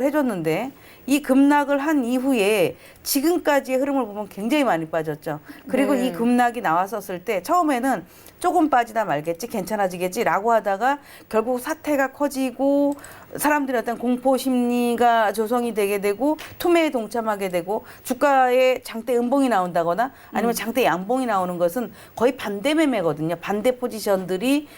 해줬는데 이 급락을 한 이후에 지금까지의 흐름을 보면 굉장히 많이 빠졌죠. 그리고 네. 이 급락이 나왔었을 때 처음에는 조금 빠지다 말겠지, 괜찮아지겠지라고 하다가 결국 사태가 커지고 사람들의 어떤 공포 심리가 조성이 되게 되고 투매에 동참하게 되고 주가에 장대 음봉이 나온다거나 아니면 장대 양봉이 나오는 것은 거의 반대 매매거든요. 반대 포지션들이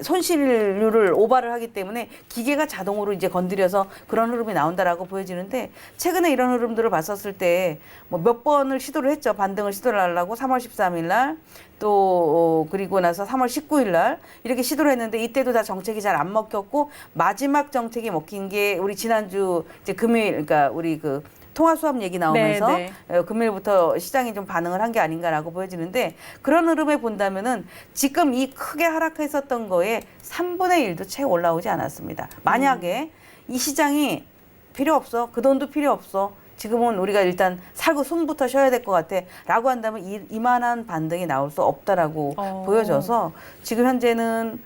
손실률을 오버를 하기 때문에 기계가 자동으로 이제 건드려서 그런 흐름이 나온다라고 보여지는데 최근에 이런 흐름들을 봤었을 때 뭐 몇 번을 시도를 했죠. 반등을 시도를 하려고 3월 13일 날 또 그리고 나서 3월 19일 날 이렇게 시도를 했는데 이때도 다 정책이 잘 안 먹혔고 마지막 정책이 먹힌 게 우리 지난주 이제 금요일 그러니까 우리 그 통화 수합 얘기 나오면서 네, 금요일부터 시장이 좀 반응을 한 게 아닌가라고 보여지는데 그런 흐름에 본다면은 지금 이 크게 하락했었던 거에 3분의 1도 채 올라오지 않았습니다. 만약에 이 시장이 필요 없어. 그 돈도 필요 없어. 지금은 우리가 일단 살고 숨부터 쉬어야 될 것 같아 라고 한다면 이만한 반등이 나올 수 없다라고 보여져서 지금 현재는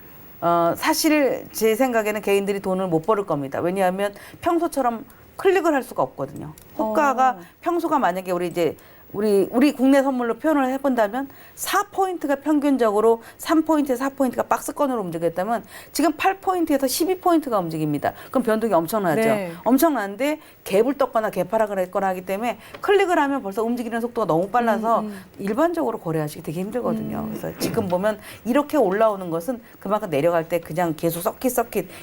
사실 제 생각에는 개인들이 돈을 못 벌을 겁니다. 왜냐하면 평소처럼 클릭을 할 수가 없거든요. 호가가 평소가 만약에 우리 국내 선물로 표현을 해본다면 4포인트가 평균적으로 3포인트에서 4포인트가 박스권으로 움직였다면 지금 8포인트에서 12포인트가 움직입니다. 그럼 변동이 엄청나죠. 네. 엄청난데 갭을 떴거나 개파락을 했거나 하기 때문에 클릭을 하면 벌써 움직이는 속도가 너무 빨라서 일반적으로 거래하시기 되게 힘들거든요. 그래서 지금 보면 이렇게 올라오는 것은 그만큼 내려갈 때 그냥 계속 서킷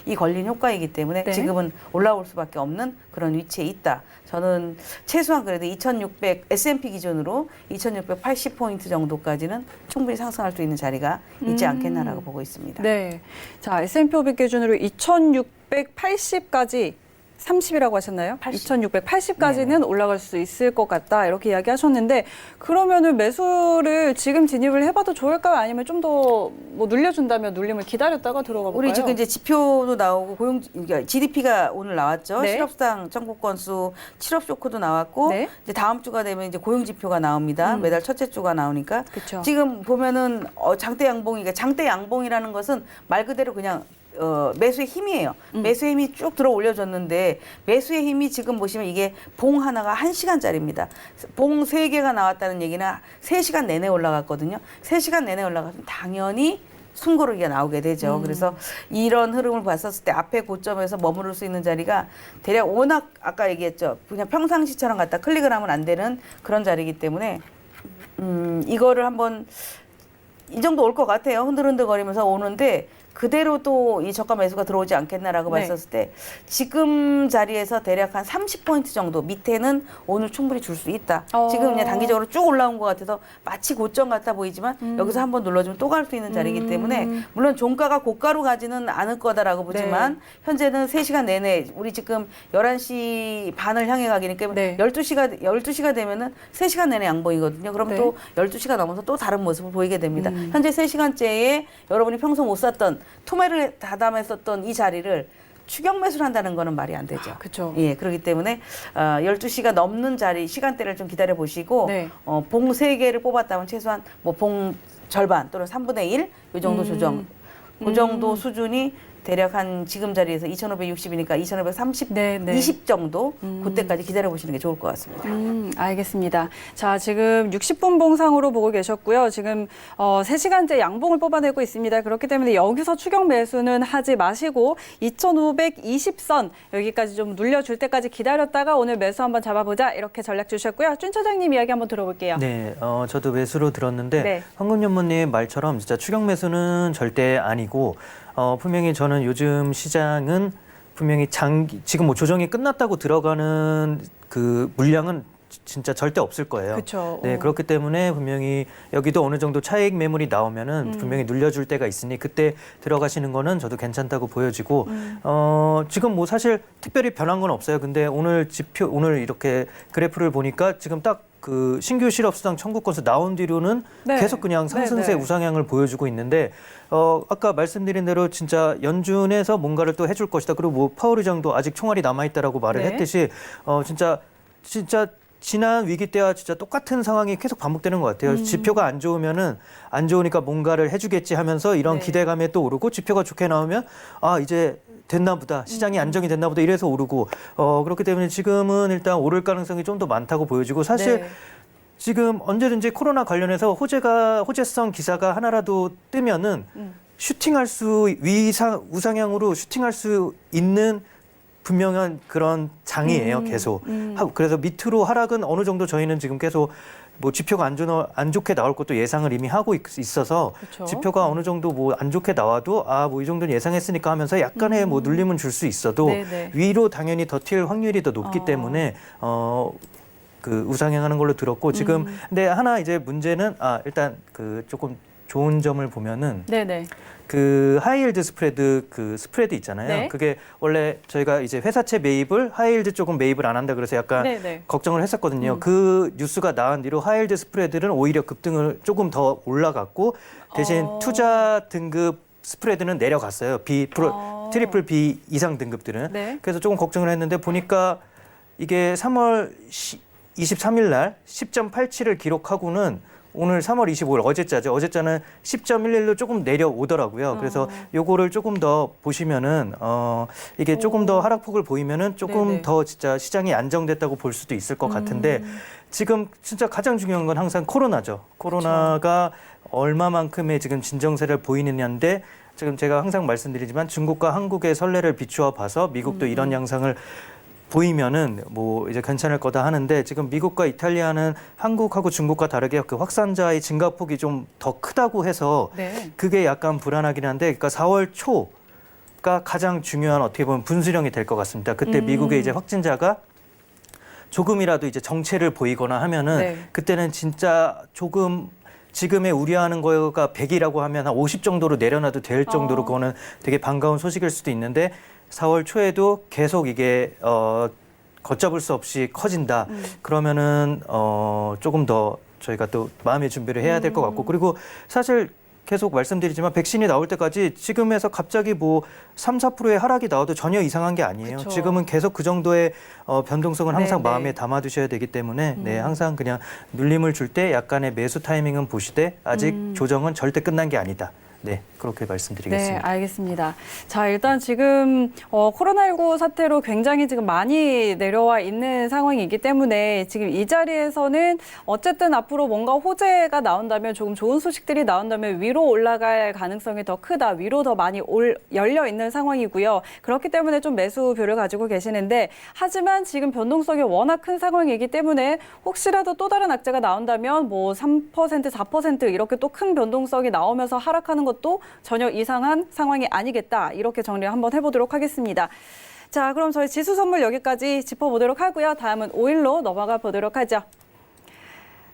이 걸린 효과이기 때문에 네. 지금은 올라올 수밖에 없는 그런 위치에 있다. 저는 최소한 그래도 2600 S&P 기준으로 2680포인트 정도까지는 충분히 상승할 수 있는 자리가 있지 않겠나라고 보고 있습니다. 네. 자, S&P 500 기준으로 2680까지 30이라고 하셨나요? 2680까지는 올라갈 수 있을 것 같다 이렇게 이야기하셨는데 그러면은 매수를 지금 진입을 해봐도 좋을까요? 아니면 좀 더 뭐 늘려준다면 눌림을 기다렸다가 들어가 볼까요? 우리 지금 이제 지표도 나오고 그러니까 GDP가 오늘 나왔죠. 네. 실업수당 청구 건수, 실업 쇼크도 나왔고 네. 이제 다음 주가 되면 이제 고용 지표가 나옵니다. 매달 첫째 주가 나오니까 그쵸. 지금 보면은 장대 양봉이니까 장대 양봉이라는 것은 말 그대로 그냥 매수의 힘이에요. 매수의 힘이 쭉 들어 올려줬는데 매수의 힘이 지금 보시면 이게 봉 하나가 1시간짜리입니다. 봉 3개가 나왔다는 얘기는 3시간 내내 올라갔거든요. 3시간 내내 올라가면 당연히 숨고르기가 나오게 되죠. 그래서 이런 흐름을 봤었을 때 앞에 고점에서 머무를 수 있는 자리가 대략 워낙 아까 얘기했죠. 그냥 평상시처럼 갖다 클릭을 하면 안 되는 그런 자리이기 때문에 이거를 한번 이 정도 올 것 같아요. 흔들흔들거리면서 오는데 그대로 또 이 저가 매수가 들어오지 않겠나라고 네. 봤었을 때 지금 자리에서 대략 한 30포인트 정도 밑에는 오늘 충분히 줄 수 있다. 지금 그냥 단기적으로 쭉 올라온 것 같아서 마치 고점 같아 보이지만 여기서 한번 눌러주면 또 갈 수 있는 자리이기 때문에 물론 종가가 고가로 가지는 않을 거다라고 보지만 현재는 3시간 내내 우리 지금 11시 반을 향해 가기 때문에 네. 12시가 되면은 3시간 내내 양봉이거든요. 그럼 네. 또 12시가 넘어서 또 다른 모습을 보이게 됩니다. 현재 3시간째에 여러분이 평소 못 샀던 투매를 다담했었던 이 자리를 추격 매수를 한다는 거는 말이 안 되죠. 그렇죠. 예, 그렇기 때문에 12시가 넘는 자리 시간대를 좀 기다려 보시고 네. 봉 3개를 뽑았다면 최소한 뭐 봉 절반 또는 3분의 1 이 정도 조정. 그 정도 수준이 대략 한 지금 자리에서 2,560이니까 2,530, 네, 네. 20 정도 그때까지 기다려 보시는 게 좋을 것 같습니다. 알겠습니다. 자, 지금 60분 봉상으로 보고 계셨고요. 지금 3시간째 양봉을 뽑아내고 있습니다. 그렇기 때문에 여기서 추격 매수는 하지 마시고 2,520선 여기까지 좀 눌려줄 때까지 기다렸다가 오늘 매수 한번 잡아보자 이렇게 전략 주셨고요. 준 차장님 이야기 한번 들어볼게요. 네, 저도 매수로 들었는데 네. 황금연무님 말처럼 진짜 추격 매수는 절대 아니고 분명히 저는 요즘 시장은 분명히 지금 뭐 조정이 끝났다고 들어가는 그 물량은 진짜 절대 없을 거예요. 그렇죠. 네, 그렇기 때문에 분명히 여기도 어느 정도 차익 매물이 나오면은 분명히 눌려줄 때가 있으니 그때 들어가시는 거는 저도 괜찮다고 보여지고 지금 뭐 사실 특별히 변한 건 없어요. 근데 오늘 이렇게 그래프를 보니까 지금 딱 그 신규 실업수당 청구 건수 나온 뒤로는 네. 계속 그냥 상승세 네, 네. 우상향을 보여주고 있는데 아까 말씀드린 대로 진짜 연준에서 뭔가를 또 해줄 것이다. 그리고 뭐 파월 의장도 아직 총알이 남아 있다라고 말을 네. 했듯이 진짜 지난 위기 때와 진짜 똑같은 상황이 계속 반복되는 것 같아요. 지표가 안 좋으면은 안 좋으니까 뭔가를 해주겠지 하면서 이런 네. 기대감에 또 오르고 지표가 좋게 나오면 아 이제 됐나 보다 시장이 안정이 됐나 보다 이래서 오르고 그렇기 때문에 지금은 일단 오를 가능성이 좀 더 많다고 보여지고 사실 네. 지금 언제든지 코로나 관련해서 호재성 기사가 하나라도 뜨면은 슈팅할 수 우상향으로 슈팅할 수 있는 분명한 그런 장이에요, 계속. 그래서 밑으로 하락은 어느 정도 저희는 지금 계속 뭐 지표가 안 좋게 나올 것도 예상을 이미 하고 있어서 그렇죠. 지표가 어느 정도 뭐 안 좋게 나와도 뭐 이 정도는 예상했으니까 하면서 약간의 뭐 눌림은 줄 수 있어도 네네. 위로 당연히 더 튈 확률이 더 높기 때문에 그 우상향하는 걸로 들었고 지금 근데 하나 이제 문제는 일단 그 조금 좋은 점을 보면은 네네. 그 하이힐드 스프레드 그 스프레드 있잖아요. 네. 그게 원래 저희가 이제 회사채 매입을 하이힐드 쪽은 매입을 안 한다 그래서 약간 네네. 걱정을 했었거든요. 그 뉴스가 나온 뒤로 하이힐드 스프레드는 오히려 급등을 조금 더 올라갔고 대신 투자 등급 스프레드는 내려갔어요. 트리플 B 이상 등급들은. 네. 그래서 조금 걱정을 했는데 보니까 이게 3월 23일 날 10.87을 기록하고는 오늘 3월 25일 어제자죠. 어제자는 10.11로 조금 내려오더라고요. 그래서 요거를 조금 더 보시면은 이게 조금 더 하락폭을 보이면은 조금 네네. 더 진짜 시장이 안정됐다고 볼 수도 있을 것 같은데 지금 진짜 가장 중요한 건 항상 코로나죠. 코로나가 얼마만큼의 지금 진정세를 보이느냐인데 지금 제가 항상 말씀드리지만 중국과 한국의 선례를 비추어 봐서 미국도 이런 양상을 보이면은 뭐 이제 괜찮을 거다 하는데 지금 미국과 이탈리아는 한국하고 중국과 다르게 그 확산자의 증가폭이 좀 더 크다고 해서 네. 그게 약간 불안하긴 한데 그러니까 4월 초가 가장 중요한 어떻게 보면 분수령이 될 것 같습니다. 그때 미국의 이제 확진자가 조금이라도 이제 정체를 보이거나 하면은 네. 그때는 진짜 조금 지금의 우려하는 거가 100이라고 하면 한 50 정도로 내려놔도 될 정도로 그거는 되게 반가운 소식일 수도 있는데 4월 초에도 계속 이게 걷잡을 수 없이 커진다. 그러면은 조금 더 저희가 또 마음의 준비를 해야 될 것 같고 그리고 사실 계속 말씀드리지만 백신이 나올 때까지 지금에서 갑자기 뭐 3, 4%의 하락이 나와도 전혀 이상한 게 아니에요. 그쵸. 지금은 계속 그 정도의 변동성을 항상 네네. 마음에 담아두셔야 되기 때문에 네, 항상 그냥 눌림을 줄 때 약간의 매수 타이밍은 보시되 아직 조정은 절대 끝난 게 아니다. 네, 그렇게 말씀드리겠습니다. 네, 알겠습니다. 자, 일단 지금 코로나19 사태로 굉장히 지금 많이 내려와 있는 상황이기 때문에 지금 이 자리에서는 어쨌든 앞으로 뭔가 호재가 나온다면 조금 좋은 소식들이 나온다면 위로 올라갈 가능성이 더 크다. 위로 더 많이 열려 있는 상황이고요. 그렇기 때문에 좀 매수표를 가지고 계시는데 하지만 지금 변동성이 워낙 큰 상황이기 때문에 혹시라도 또 다른 악재가 나온다면 뭐 3%, 4% 이렇게 또 큰 변동성이 나오면서 하락하는 것도 전혀 이상한 상황이 아니겠다. 이렇게 정리를 한번 해보도록 하겠습니다. 자, 그럼 저희 지수 선물 여기까지 짚어보도록 하고요. 다음은 오일로 넘어가 보도록 하죠.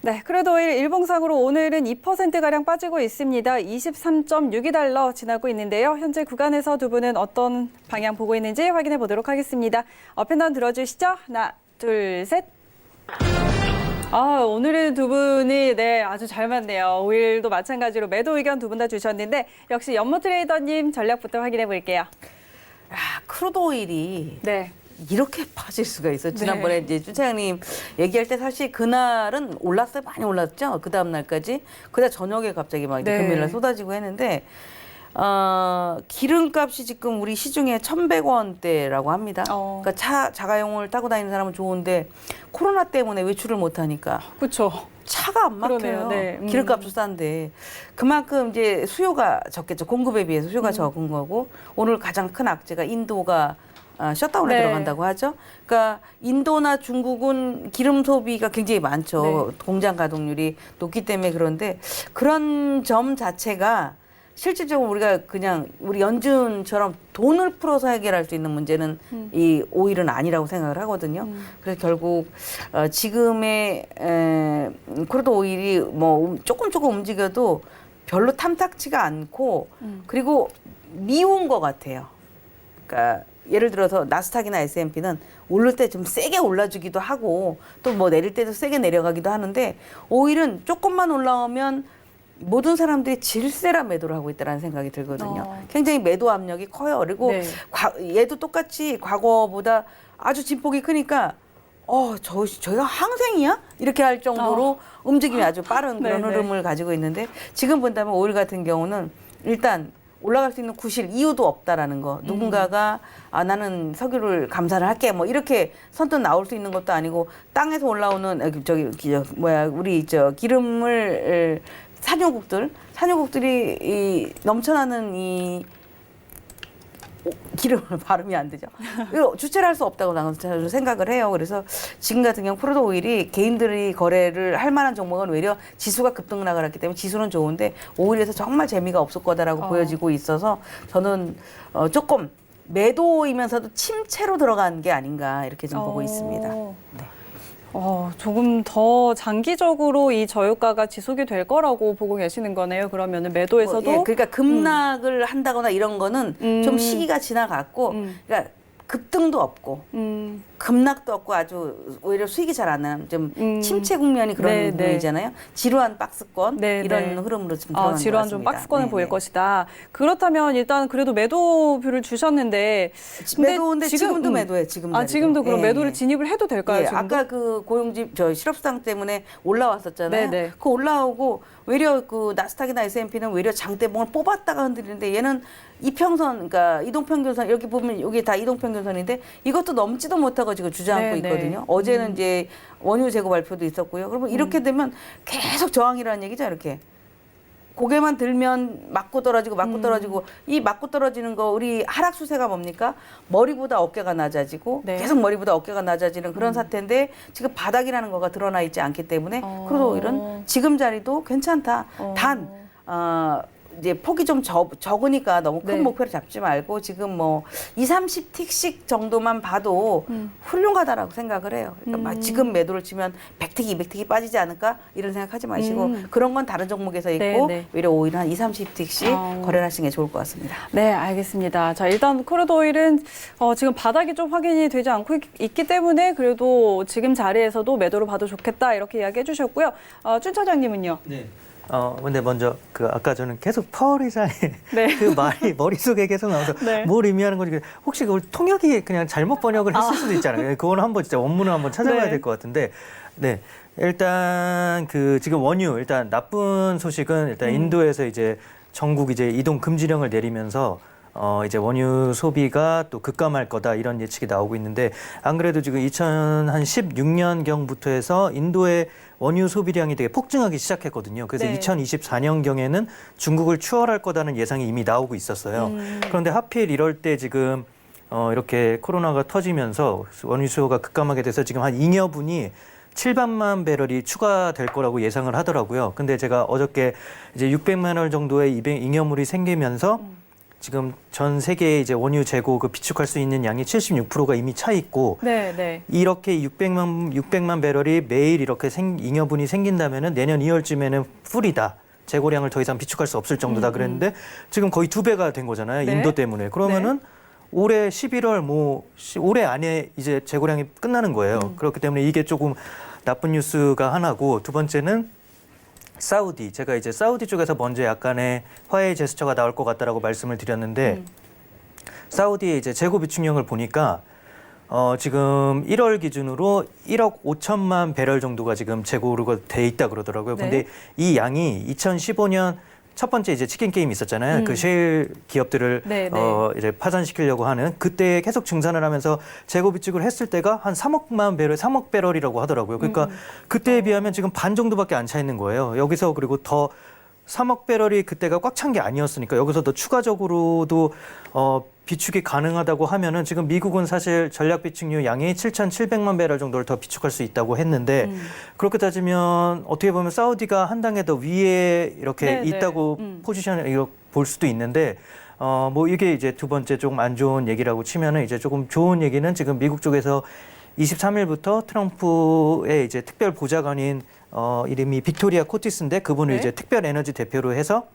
네, 크루드 오일 일봉상으로 오늘은 2%가량 빠지고 있습니다. 23.62달러 지나고 있는데요. 현재 구간에서 두 분은 어떤 방향 보고 있는지 확인해 보도록 하겠습니다. 업앤다운 들어주시죠. 하나, 둘, 셋. 오늘은 두 분이 아주 잘 맞네요. 오일도 마찬가지로 매도 의견 두 분 다 주셨는데 역시 연모 트레이더님 전략부터 확인해 볼게요. 크루드 오일이 네. 이렇게 빠질 수가 있어요. 지난번에 이제 주 차장님 얘기할 때 사실 그날은 올랐어요. 많이 올랐죠. 그 다음 날까지. 그다 저녁에 갑자기 막 네. 금요일 날 쏟아지고 했는데 기름값이 지금 우리 시중에 1,100원대라고 합니다. 그러니까 자가용을 타고 다니는 사람은 좋은데 코로나 때문에 외출을 못 하니까 그렇죠. 차가 안 막혀요. 그러네요. 네. 기름값도 싼데 그만큼 이제 수요가 적겠죠. 공급에 비해서 수요가 적은 거고 오늘 가장 큰 악재가 인도가 셧다운에 네. 들어간다고 하죠. 그러니까 인도나 중국은 기름 소비가 굉장히 많죠. 네. 공장 가동률이 높기 때문에 그런데 그런 점 자체가 실질적으로 우리가 그냥 우리 연준처럼 돈을 풀어서 해결할 수 있는 문제는 이 오일은 아니라고 생각을 하거든요. 그래서 결국 지금의 크루드 오일이 뭐 조금 움직여도 별로 탐탁치가 않고 그리고 미운 것 같아요. 그러니까 예를 들어서 나스닥이나 S&P는 오를 때 좀 세게 올라주기도 하고 또 뭐 내릴 때도 세게 내려가기도 하는데 오일은 조금만 올라오면 모든 사람들이 질세라 매도를 하고 있다는 생각이 들거든요. 굉장히 매도 압력이 커요. 그리고 네. 얘도 똑같이 과거보다 아주 진폭이 크니까 저희가 항생이야? 이렇게 할 정도로 움직임이 아주 빠른 그런 네네. 흐름을 가지고 있는데 지금 본다면 오일 같은 경우는 일단 올라갈 수 있는 구실 이유도 없다라는 거. 누군가가 나는 석유를 감산을 할게 뭐 이렇게 선뜻 나올 수 있는 것도 아니고 땅에서 올라오는 우리 기름을 산유국들이 이 넘쳐나는 이 기름을 발음이 안 되죠. 이거 주체를 할 수 없다고 나는 생각을 해요. 그래서 지금 같은 경우 크루드 오일이 개인들이 거래를 할 만한 종목은 오히려 지수가 급등락을 했기 때문에 지수는 좋은데 오일에서 정말 재미가 없을 거다라고 보여지고 있어서 저는 조금 매도이면서도 침체로 들어간 게 아닌가 이렇게 좀 보고 있습니다. 네. 조금 더 장기적으로 이 저유가가 지속이 될 거라고 보고 계시는 거네요. 그러면은 매도에서도 그러니까 급락을 한다거나 이런 거는 좀 시기가 지나갔고, 그러니까 급등도 없고, 급락도 없고 아주 오히려 수익이 잘 안 나는 좀 침체 국면이 그런 네, 부분이잖아요. 지루한 박스권 네, 이런 네. 흐름으로 좀 들어간 것 지루한 같습니다. 좀 박스권을 네, 보일 네. 것이다. 그렇다면 일단 그래도 매도뷰를 주셨는데 매도인데 지금도 매도해 지금. 자리도. 지금도 그럼 예, 매도를 예. 진입을 해도 될까요? 예, 지금도? 아까 그 고용집 실업수당 때문에 올라왔었잖아요. 네네. 그 올라오고 외려 그 나스닥이나 S&P는 외려 장대봉을 뽑았다가 흔들리는데 얘는 이평선, 그러니까 이동평균선 이렇게 보면 여기 다 이동평균선인데 이것도 넘지도 못하고 지금 주저앉고 네네. 있거든요. 어제는 이제 원유 재고 발표도 있었고요. 그러면 이렇게 되면 계속 저항이라는 얘기죠, 이렇게. 고개만 들면 맞고 떨어지고 이 맞고 떨어지는 거 우리 하락 추세가 뭡니까? 머리보다 어깨가 낮아지고 네. 계속 머리보다 어깨가 낮아지는 그런 사태인데 지금 바닥이라는 거가 드러나 있지 않기 때문에 크루드 오일은 지금 자리도 괜찮다. 단 이제 폭이 좀 적으니까 너무 큰 네. 목표를 잡지 말고 지금 뭐 2, 30틱씩 정도만 봐도 훌륭하다라고 생각을 해요. 그러니까 지금 매도를 치면 100틱, 200틱이 빠지지 않을까 이런 생각하지 마시고 그런 건 다른 종목에서 있고 네, 네. 오히려 오일은 한 2, 30틱씩 거래를 하시는 게 좋을 것 같습니다. 네, 알겠습니다. 자, 일단 크루드 오일은 지금 바닥이 좀 확인이 되지 않고 있기 때문에 그래도 지금 자리에서도 매도를 봐도 좋겠다 이렇게 이야기해 주셨고요. 준 차장님은요? 네. 근데 먼저 아까 저는 계속 파월 의장의 네. 그 말이 머릿속에 계속 나와서 네. 뭘 의미하는 건지 혹시 그걸 통역이 그냥 잘못 번역을 했을 수도 있잖아요. 그거는 한번 진짜 원문을 한번 찾아봐야 네. 될 것 같은데. 네. 일단 지금 원유 일단 나쁜 소식은 일단 인도에서 이제 전국 이제 이동 금지령을 내리면서 이제 원유 소비가 또 급감할 거다 이런 예측이 나오고 있는데 안 그래도 지금 2016년경부터 해서 인도의 원유 소비량이 되게 폭증하기 시작했거든요. 그래서 네. 2024년경에는 중국을 추월할 거다는 예상이 이미 나오고 있었어요. 그런데 하필 이럴 때 지금 이렇게 코로나가 터지면서 원유 수요가 급감하게 돼서 지금 한 잉여분이 700만 배럴이 추가될 거라고 예상을 하더라고요. 근데 제가 어저께 이제 600만 원 정도의 잉여물이 생기면서 지금 전 세계의 이제 원유 재고 비축할 수 있는 양이 76%가 이미 차 있고 네. 이렇게 600만 배럴이 매일 이렇게 잉여분이 생긴다면은 내년 2월쯤에는 풀이다. 재고량을 더 이상 비축할 수 없을 정도다 그랬는데 지금 거의 2배가 된 거잖아요. 네. 인도 때문에. 그러면은 올해 11월 올해 안에 이제 재고량이 끝나는 거예요. 그렇기 때문에 이게 조금 나쁜 뉴스가 하나고 두 번째는 사우디. 제가 이제 사우디 쪽에서 먼저 약간의 화해 제스처가 나올 것 같다라고 말씀을 드렸는데 사우디의 이제 재고 비축량을 보니까 지금 1월 기준으로 1억 5천만 배럴 정도가 지금 재고가 돼 있다 그러더라고요. 근데 네. 이 양이 2015년 첫 번째 이제 치킨 게임 있었잖아요. 그 셰일 기업들을 네, 네. 이제 파산시키려고 하는 그때 계속 증산을 하면서 재고 비축을 했을 때가 한 3억 배럴이라고 하더라고요. 그러니까 그때에 비하면 지금 반 정도밖에 안 차 있는 거예요. 여기서 그리고 더 3억 배럴이 그때가 꽉 찬 게 아니었으니까 여기서 더 추가적으로도 비축이 가능하다고 하면은 지금 미국은 사실 전략 비축유 양이 7,700만 배럴 정도를 더 비축할 수 있다고 했는데 그렇게 따지면 어떻게 보면 사우디가 한 단계 더 위에 이렇게 네, 있다고 포지션을 볼 수도 있는데 뭐 이게 이제 두 번째 조금 안 좋은 얘기라고 치면은 이제 조금 좋은 얘기는 지금 미국 쪽에서 23일부터 트럼프의 이제 특별 보좌관인 이름이 빅토리아 코티스인데 그분을 네. 이제 특별 에너지 대표로 해서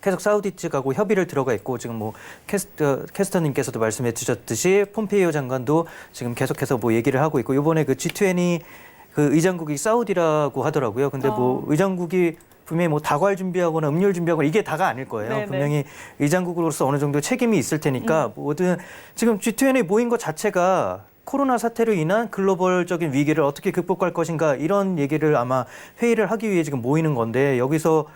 계속 사우디 측하고 협의를 들어가 있고 지금 뭐 캐스터님께서도 말씀해 주셨듯이 폼페이오 장관도 지금 계속해서 뭐 얘기를 하고 있고 이번에 그 G20 그 의장국이 사우디라고 하더라고요. 근데 뭐 의장국이 분명히 뭐 다과를 준비하거나 음료를 준비하거나 이게 다가 아닐 거예요. 네네. 분명히 의장국으로서 어느 정도 책임이 있을 테니까 뭐든 지금 G20에 모인 것 자체가 코로나 사태로 인한 글로벌적인 위기를 어떻게 극복할 것인가 이런 얘기를 아마 회의를 하기 위해 지금 모이는 건데 여기서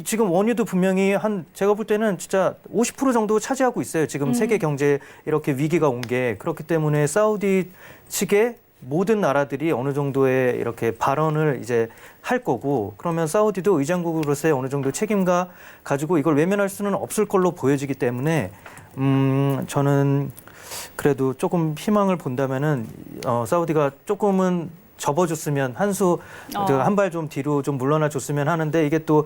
지금 원유도 분명히 제가 볼 때는 진짜 50% 정도 차지하고 있어요. 지금 세계 경제 이렇게 위기가 온 게 그렇기 때문에 사우디 측에 모든 나라들이 어느 정도의 이렇게 발언을 이제 할 거고 그러면 사우디도 의장국으로서의 어느 정도 책임과 가지고 이걸 외면할 수는 없을 걸로 보여지기 때문에 저는 그래도 조금 희망을 본다면은 사우디가 조금은 접어줬으면 한 발 좀 뒤로 좀 물러나 줬으면 하는데 이게 또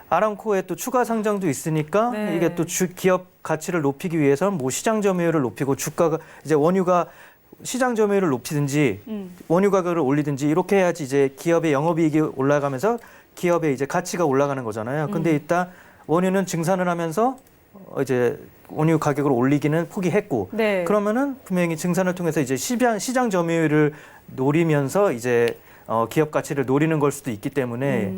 아람코의 또 추가 상장도 있으니까 네. 이게 또 기업 가치를 높이기 위해서는 뭐 시장 점유율을 높이고 주가가 이제 원유가 시장 점유율을 높이든지 원유 가격을 올리든지 이렇게 해야지 이제 기업의 영업이익이 올라가면서 기업의 이제 가치가 올라가는 거잖아요. 근데 일단 원유는 증산을 하면서 이제 원유 가격을 올리기는 포기했고 네. 그러면은 분명히 증산을 통해서 이제 시장 점유율을 노리면서 이제 기업 가치를 노리는 걸 수도 있기 때문에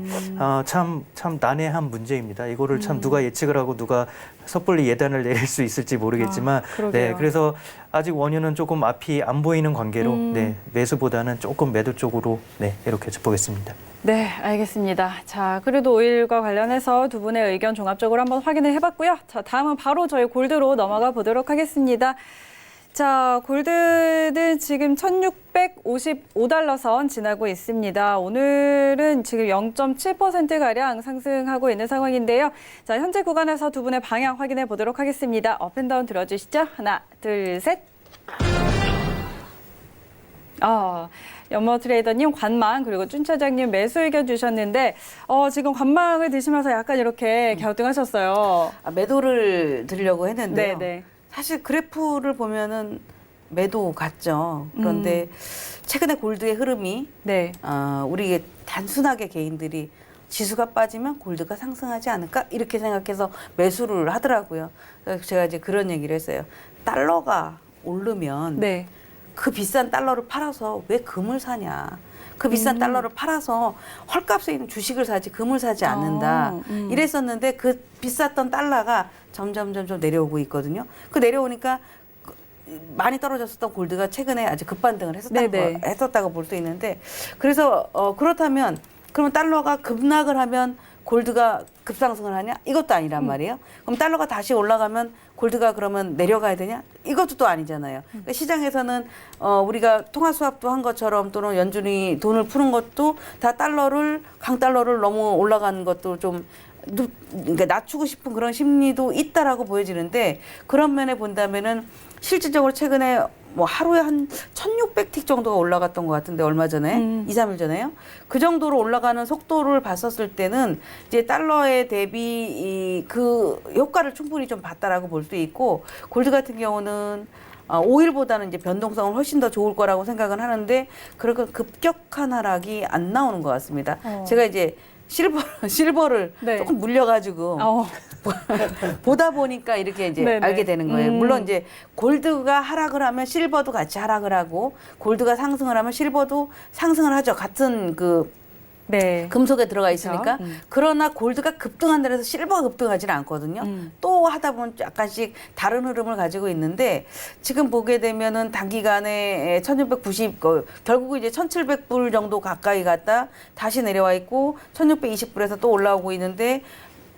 참 난해한 문제입니다. 이거를 참 누가 예측을 하고 누가 섣불리 예단을 내릴 수 있을지 모르겠지만 그러게요. 네, 그래서 아직 원유는 조금 앞이 안 보이는 관계로 네, 매수보다는 조금 매도 쪽으로 네, 이렇게 보겠습니다. 네, 알겠습니다. 자, 그래도 오일과 관련해서 두 분의 의견 종합적으로 한번 확인을 해봤고요. 자, 다음은 바로 저희 골드로 넘어가 보도록 하겠습니다. 자, 골드는 지금 1,655달러 선 지나고 있습니다. 오늘은 지금 0.7%가량 상승하고 있는 상황인데요. 자, 현재 구간에서 두 분의 방향 확인해 보도록 하겠습니다. 업앤다운 들어주시죠. 하나, 둘, 셋. 연머 트레이더님 관망 그리고 준 차장님 매수 의견 주셨는데 지금 관망을 드시면서 약간 이렇게 갸우뚱하셨어요. 매도를 드리려고 했는데요. 네. 사실 그래프를 보면은 매도 같죠. 그런데 최근에 골드의 흐름이 네. 우리 단순하게 개인들이 지수가 빠지면 골드가 상승하지 않을까 이렇게 생각해서 매수를 하더라고요. 그래서 제가 이제 그런 얘기를 했어요. 달러가 오르면 네. 그 비싼 달러를 팔아서 왜 금을 사냐. 그 비싼 달러를 팔아서 헐값에 있는 주식을 사지 금을 사지 않는다. 이랬었는데 그 비쌌던 달러가 점점 내려오고 있거든요. 그 내려오니까 많이 떨어졌었던 골드가 최근에 아주 급반등을 했었다고 볼 수 있는데 그래서 그렇다면 그러면 달러가 급락을 하면 골드가 급상승을 하냐? 이것도 아니란 말이에요. 그럼 달러가 다시 올라가면 골드가 그러면 내려가야 되냐? 이것도 또 아니잖아요. 그러니까 시장에서는 우리가 통화 수합도 한 것처럼 또는 연준이 돈을 푸는 것도 다 강달러를 너무 올라가는 것도 좀 그러니까 낮추고 싶은 그런 심리도 있다라고 보여지는데 그런 면에 본다면은 실질적으로 최근에 뭐 하루에 한 1,600틱 정도가 올라갔던 것 같은데 얼마 전에 2, 3일 전에요. 그 정도로 올라가는 속도를 봤었을 때는 이제 달러에 대비 그 효과를 충분히 좀 봤다라고 볼 수 있고 골드 같은 경우는 5일보다는 이제 변동성은 훨씬 더 좋을 거라고 생각은 하는데 그렇게 급격한 하락이 안 나오는 것 같습니다. 제가 이제 실버를 네. 조금 물려가지고 보다 보니까 이렇게 이제 네네. 알게 되는 거예요. 물론 이제 골드가 하락을 하면 실버도 같이 하락을 하고 골드가 상승을 하면 실버도 상승을 하죠. 같은 네. 금속에 들어가 있으니까. 그렇죠. 그러나 골드가 급등한다 해서 실버가 급등하지는 않거든요. 또 하다 보면 약간씩 다른 흐름을 가지고 있는데 지금 보게 되면은 단기간에 1,690 결국 이제 1,700불 정도 가까이 갔다 다시 내려와 있고 1,620불에서 또 올라오고 있는데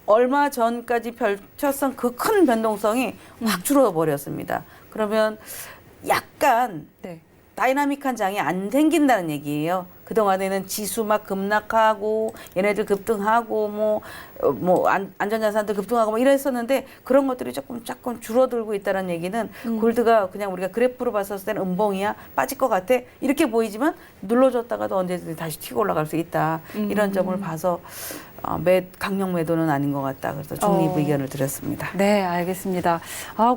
얼마 전까지 펼쳤던 그 큰 변동성이 확 줄어버렸습니다. 그러면 약간 네. 다이나믹한 장이 안 생긴다는 얘기예요. 그동안에는 지수 막 급락하고 얘네들 급등하고 안전자산들 급등하고 뭐 이랬었는데 그런 것들이 조금 줄어들고 있다는 얘기는 골드가 그냥 우리가 그래프로 봤었을 때는 음봉이야 빠질 것 같아 이렇게 보이지만 눌러줬다가도 언제든지 다시 튀고 올라갈 수 있다 이런 점을 봐서 강력 매도는 아닌 것 같다. 그래서 중립 의견을 드렸습니다. 네, 알겠습니다.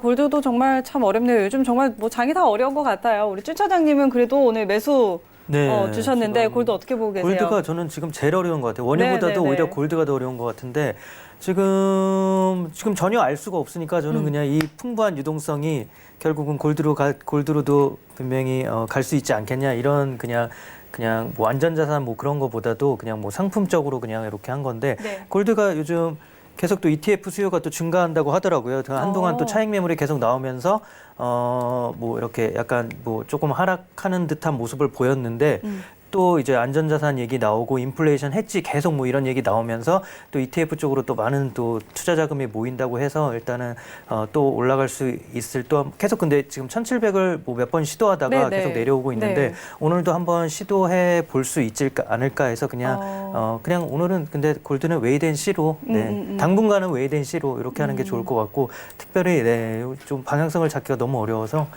골드도 정말 참 어렵네요. 요즘 정말 뭐 장이 다 어려운 것 같아요. 우리 준 차장님은 그래도 오늘 매수 주셨는데 골드 어떻게 보고 계세요? 골드가 저는 지금 제일 어려운 것 같아요. 원유보다도 오히려 골드가 더 어려운 것 같은데 지금 전혀 알 수가 없으니까 저는 그냥 이 풍부한 유동성이 결국은 골드로도 분명히 갈 수 있지 않겠냐 이런 그냥 뭐 안전자산 뭐 그런 거보다도 그냥 뭐 상품적으로 그냥 이렇게 한 건데 네. 골드가 요즘 계속 또 ETF 수요가 또 증가한다고 하더라고요. 한동안 또 차익 매물이 계속 나오면서 뭐 이렇게 약간 뭐 조금 하락하는 듯한 모습을 보였는데 또 이제 안전자산 얘기 나오고 인플레이션 해지 계속 뭐 이런 얘기 나오면서 또 ETF 쪽으로 또 많은 또 투자 자금이 모인다고 해서 일단은 또 올라갈 수 있을 또 계속 근데 지금 1,700을 뭐 몇 번 시도하다가 네, 계속 네. 내려오고 있는데 네. 오늘도 오늘도 한번 시도해 볼 수 있지 않을까 해서 그냥 그냥 오늘은 근데 골드는 웨이드 C로 당분간은 웨이드 C로 이렇게 하는 게 좋을 것 같고 특별히 좀 방향성을 잡기가 너무 어려워서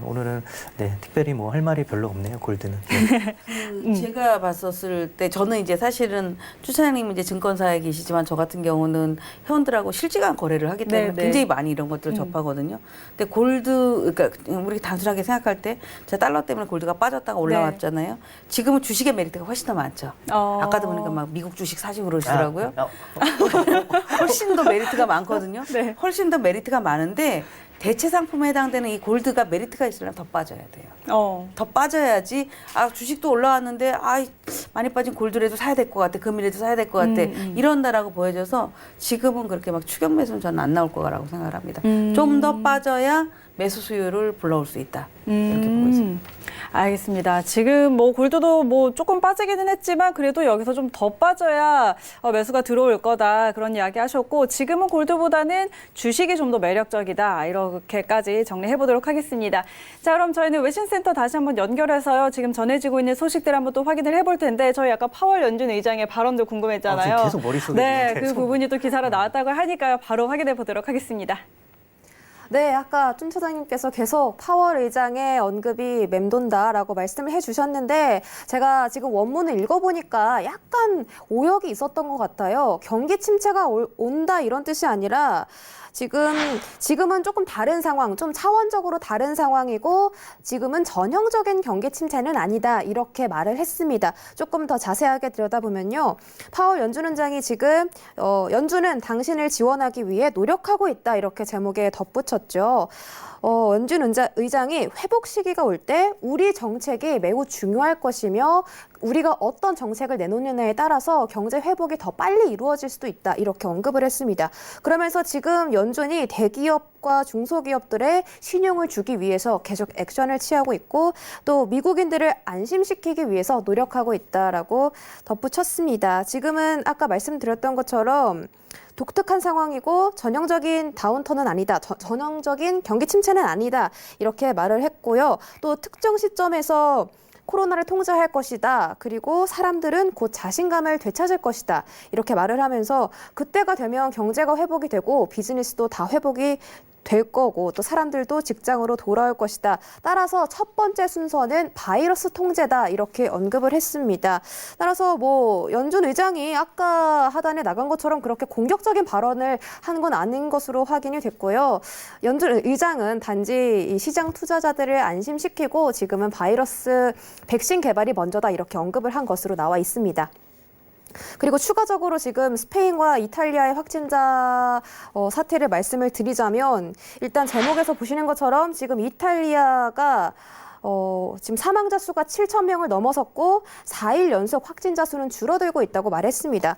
오늘은 특별히 뭐 할 말이 별로 없네요 골드는. 제가 봤었을 때 저는 이제 사실은 추차장님 이제 증권사에 계시지만 저 같은 경우는 회원들하고 실시간 거래를 하기 때문에 네, 네. 굉장히 많이 이런 것들을 접하거든요. 근데 골드 그러니까 우리 단순하게 생각할 때 제가 달러 때문에 골드가 빠졌다가 올라왔잖아요. 지금은 주식의 메리트가 훨씬 더 많죠. 아까도 보니까 막 미국 주식 사시고 그러시더라고요. 훨씬 더 메리트가 많거든요. 네. 훨씬 더 메리트가 많은데 대체 상품에 해당되는 이 골드가 메리트가 있으려면 더 빠져야 돼요. 더 빠져야지 주식도 올라왔는데 많이 빠진 골드라도 사야 될 것 같아, 금이라도 사야 될 것 같아 이런다라고 보여져서 지금은 그렇게 막 추격 매수는 저는 안 나올 거라고 생각을 합니다. 좀 더 빠져야 매수 수요를 불러올 수 있다 이렇게 보고 있습니다. 알겠습니다. 지금 뭐 골드도 뭐 조금 빠지기는 했지만 그래도 여기서 좀 더 빠져야 매수가 들어올 거다 그런 이야기 하셨고 지금은 골드보다는 주식이 좀 더 매력적이다 이렇게까지 정리해 보도록 하겠습니다. 자 그럼 저희는 외신센터 다시 한번 연결해서요. 지금 전해지고 있는 소식들 한번 또 확인을 해볼 텐데 저희 아까 파월 연준 의장의 발언도 궁금했잖아요. 지금 계속 머릿속에 네, 지금 그 계속. 부분이 또 기사로 나왔다고 하니까요. 바로 확인해 보도록 하겠습니다. 네, 아까 준 차장님께서 계속 파월 의장의 언급이 맴돈다라고 말씀을 해주셨는데 제가 지금 원문을 읽어보니까 약간 오역이 있었던 것 같아요. 경기 침체가 온다 이런 뜻이 아니라 지금은 조금 다른 상황, 좀 차원적으로 다른 상황이고 지금은 전형적인 경기 침체는 아니다 이렇게 말을 했습니다. 조금 더 자세하게 들여다보면요. 파월 연준 의장이 지금 연준은 당신을 지원하기 위해 노력하고 있다 이렇게 제목에 덧붙였죠. 연준 의장이 회복 시기가 올 때 우리 정책이 매우 중요할 것이며 우리가 어떤 정책을 내놓느냐에 따라서 경제 회복이 더 빨리 이루어질 수도 있다 이렇게 언급을 했습니다. 그러면서 지금 연준이 대기업과 중소기업들의 신용을 주기 위해서 계속 액션을 취하고 있고 또 미국인들을 안심시키기 위해서 노력하고 있다라고 덧붙였습니다. 지금은 아까 말씀드렸던 것처럼 독특한 상황이고 전형적인 다운턴은 아니다. 전형적인 경기 침체는 아니다. 이렇게 말을 했고요. 또 특정 시점에서 코로나를 통제할 것이다. 그리고 사람들은 곧 자신감을 되찾을 것이다. 이렇게 말을 하면서 그때가 되면 경제가 회복이 되고 비즈니스도 다 회복이 될 거고 또 사람들도 직장으로 돌아올 것이다. 따라서 첫 번째 순서는 바이러스 통제다 이렇게 언급을 했습니다. 따라서 뭐 연준 의장이 아까 하단에 나간 것처럼 그렇게 공격적인 발언을 한 건 아닌 것으로 확인이 됐고요. 연준 의장은 단지 이 시장 투자자들을 안심시키고 지금은 바이러스 백신 개발이 먼저다 이렇게 언급을 한 것으로 나와 있습니다. 그리고 추가적으로 지금 스페인과 이탈리아의 확진자 사태를 말씀을 드리자면 일단 제목에서 보시는 것처럼 지금 이탈리아가 지금 사망자 수가 7,000명을 넘어섰고 4일 연속 확진자 수는 줄어들고 있다고 말했습니다.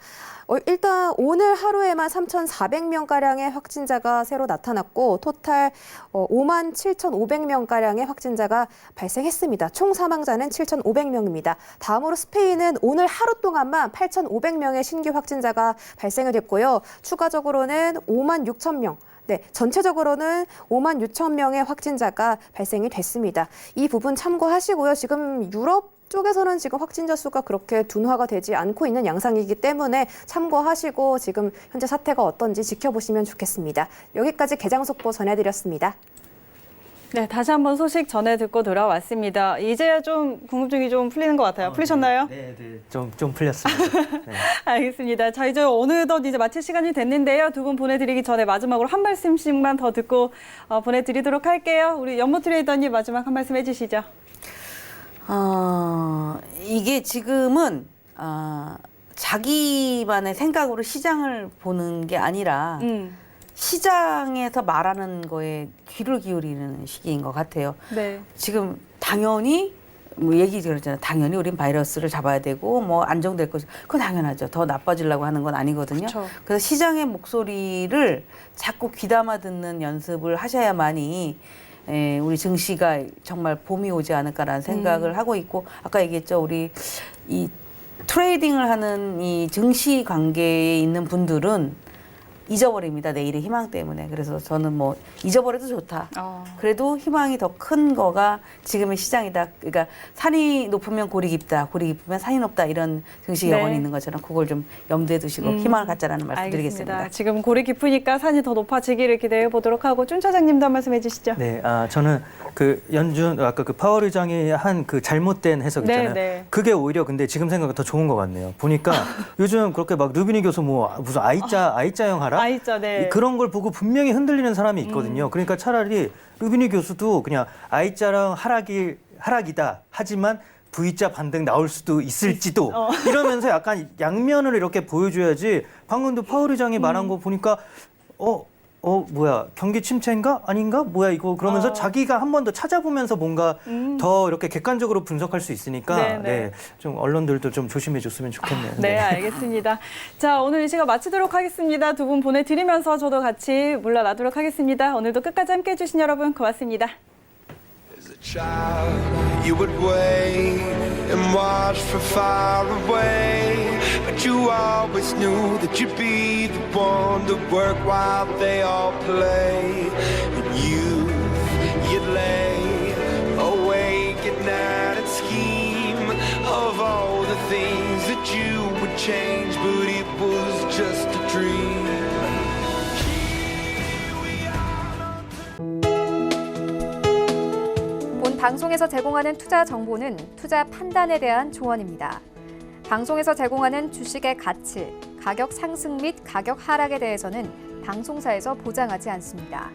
일단 오늘 하루에만 3,400명가량의 확진자가 새로 나타났고 토탈 57,500명가량의 확진자가 발생했습니다. 총 사망자는 7,500명입니다. 다음으로 스페인은 오늘 하루 동안만 8,500명의 신규 확진자가 발생을 됐고요. 추가적으로는 56,000명. 네, 전체적으로는 56,000명의 확진자가 발생이 됐습니다. 이 부분 참고하시고요. 지금 유럽 쪽에서는 지금 확진자 수가 그렇게 둔화가 되지 않고 있는 양상이기 때문에 참고하시고 지금 현재 사태가 어떤지 지켜보시면 좋겠습니다. 여기까지 개장 속보 전해드렸습니다. 네, 다시 한번 소식 전해 듣고 돌아왔습니다. 이제야 좀 궁금증이 좀 풀리는 것 같아요. 풀리셨나요? 네. 좀 풀렸습니다. 네. 알겠습니다. 자, 이제 어느덧 이제 마칠 시간이 됐는데요. 두 분 보내드리기 전에 마지막으로 한 말씀씩만 더 듣고 보내드리도록 할게요. 우리 연모 트레이더님 마지막 한 말씀 해주시죠. 이게 지금은 자기만의 생각으로 시장을 보는 게 아니라 시장에서 말하는 거에 귀를 기울이는 시기인 것 같아요. 네. 지금 당연히 뭐 얘기 그랬잖아요. 당연히 우린 바이러스를 잡아야 되고 뭐 안정될 것이 그건 당연하죠. 더 나빠지려고 하는 건 아니거든요. 그쵸. 그래서 시장의 목소리를 자꾸 귀담아 듣는 연습을 하셔야만이 우리 증시가 정말 봄이 오지 않을까라는 생각을 하고 있고 아까 얘기했죠. 우리 이 트레이딩을 하는 이 증시 관계에 있는 분들은 잊어버립니다. 내일의 희망 때문에. 그래서 저는 뭐 잊어버려도 좋다. 그래도 희망이 더 큰 거가 지금의 시장이다. 그러니까 산이 높으면 골이 깊다. 골이 깊으면 산이 높다. 이런 증시 네. 여건이 있는 것처럼 그걸 좀 염두에 두시고 희망을 갖자라는 말씀 드리겠습니다. 알겠습니다. 지금 골이 깊으니까 산이 더 높아지기를 기대해 보도록 하고 준 차장님도 한 말씀 해주시죠. 네, 저는 그 연준 아까 그 파월 의장이 한 그 잘못된 해석 있잖아요. 네. 그게 오히려 근데 지금 생각은 더 좋은 것 같네요. 보니까 요즘 그렇게 막 루비니 교수 뭐 무슨 I자형 하라 I자, 네. 그런 걸 보고 분명히 흔들리는 사람이 있거든요. 그러니까 차라리 루비니 교수도 그냥 I자랑 하락이다. 하지만 V자 반등 나올 수도 있을지도 이러면서 약간 양면을 이렇게 보여줘야지. 방금도 파월 의장이 말한 거 보니까 뭐야 경기 침체인가 아닌가 뭐야 이거 그러면서 자기가 한 번 더 찾아보면서 뭔가 더 이렇게 객관적으로 분석할 수 있으니까 좀 언론들도 좀 조심해 줬으면 좋겠네요. 네, 알겠습니다. 자, 오늘 이 시간 마치도록 하겠습니다. 두 분 보내드리면서 저도 같이 물러나도록 하겠습니다. 오늘도 끝까지 함께해 주신 여러분 고맙습니다. As a child, you would wait and watch from far away. But you always knew that you'd be the one to work while they all play. And you'd lay awake at night and scheme of all the things that you would change, but it was just a dream. 본 방송에서 제공하는 투자 정보는 투자 판단에 대한 조언입니다. 방송에서 제공하는 주식의 가치, 가격 상승 및 가격 하락에 대해서는 방송사에서 보장하지 않습니다.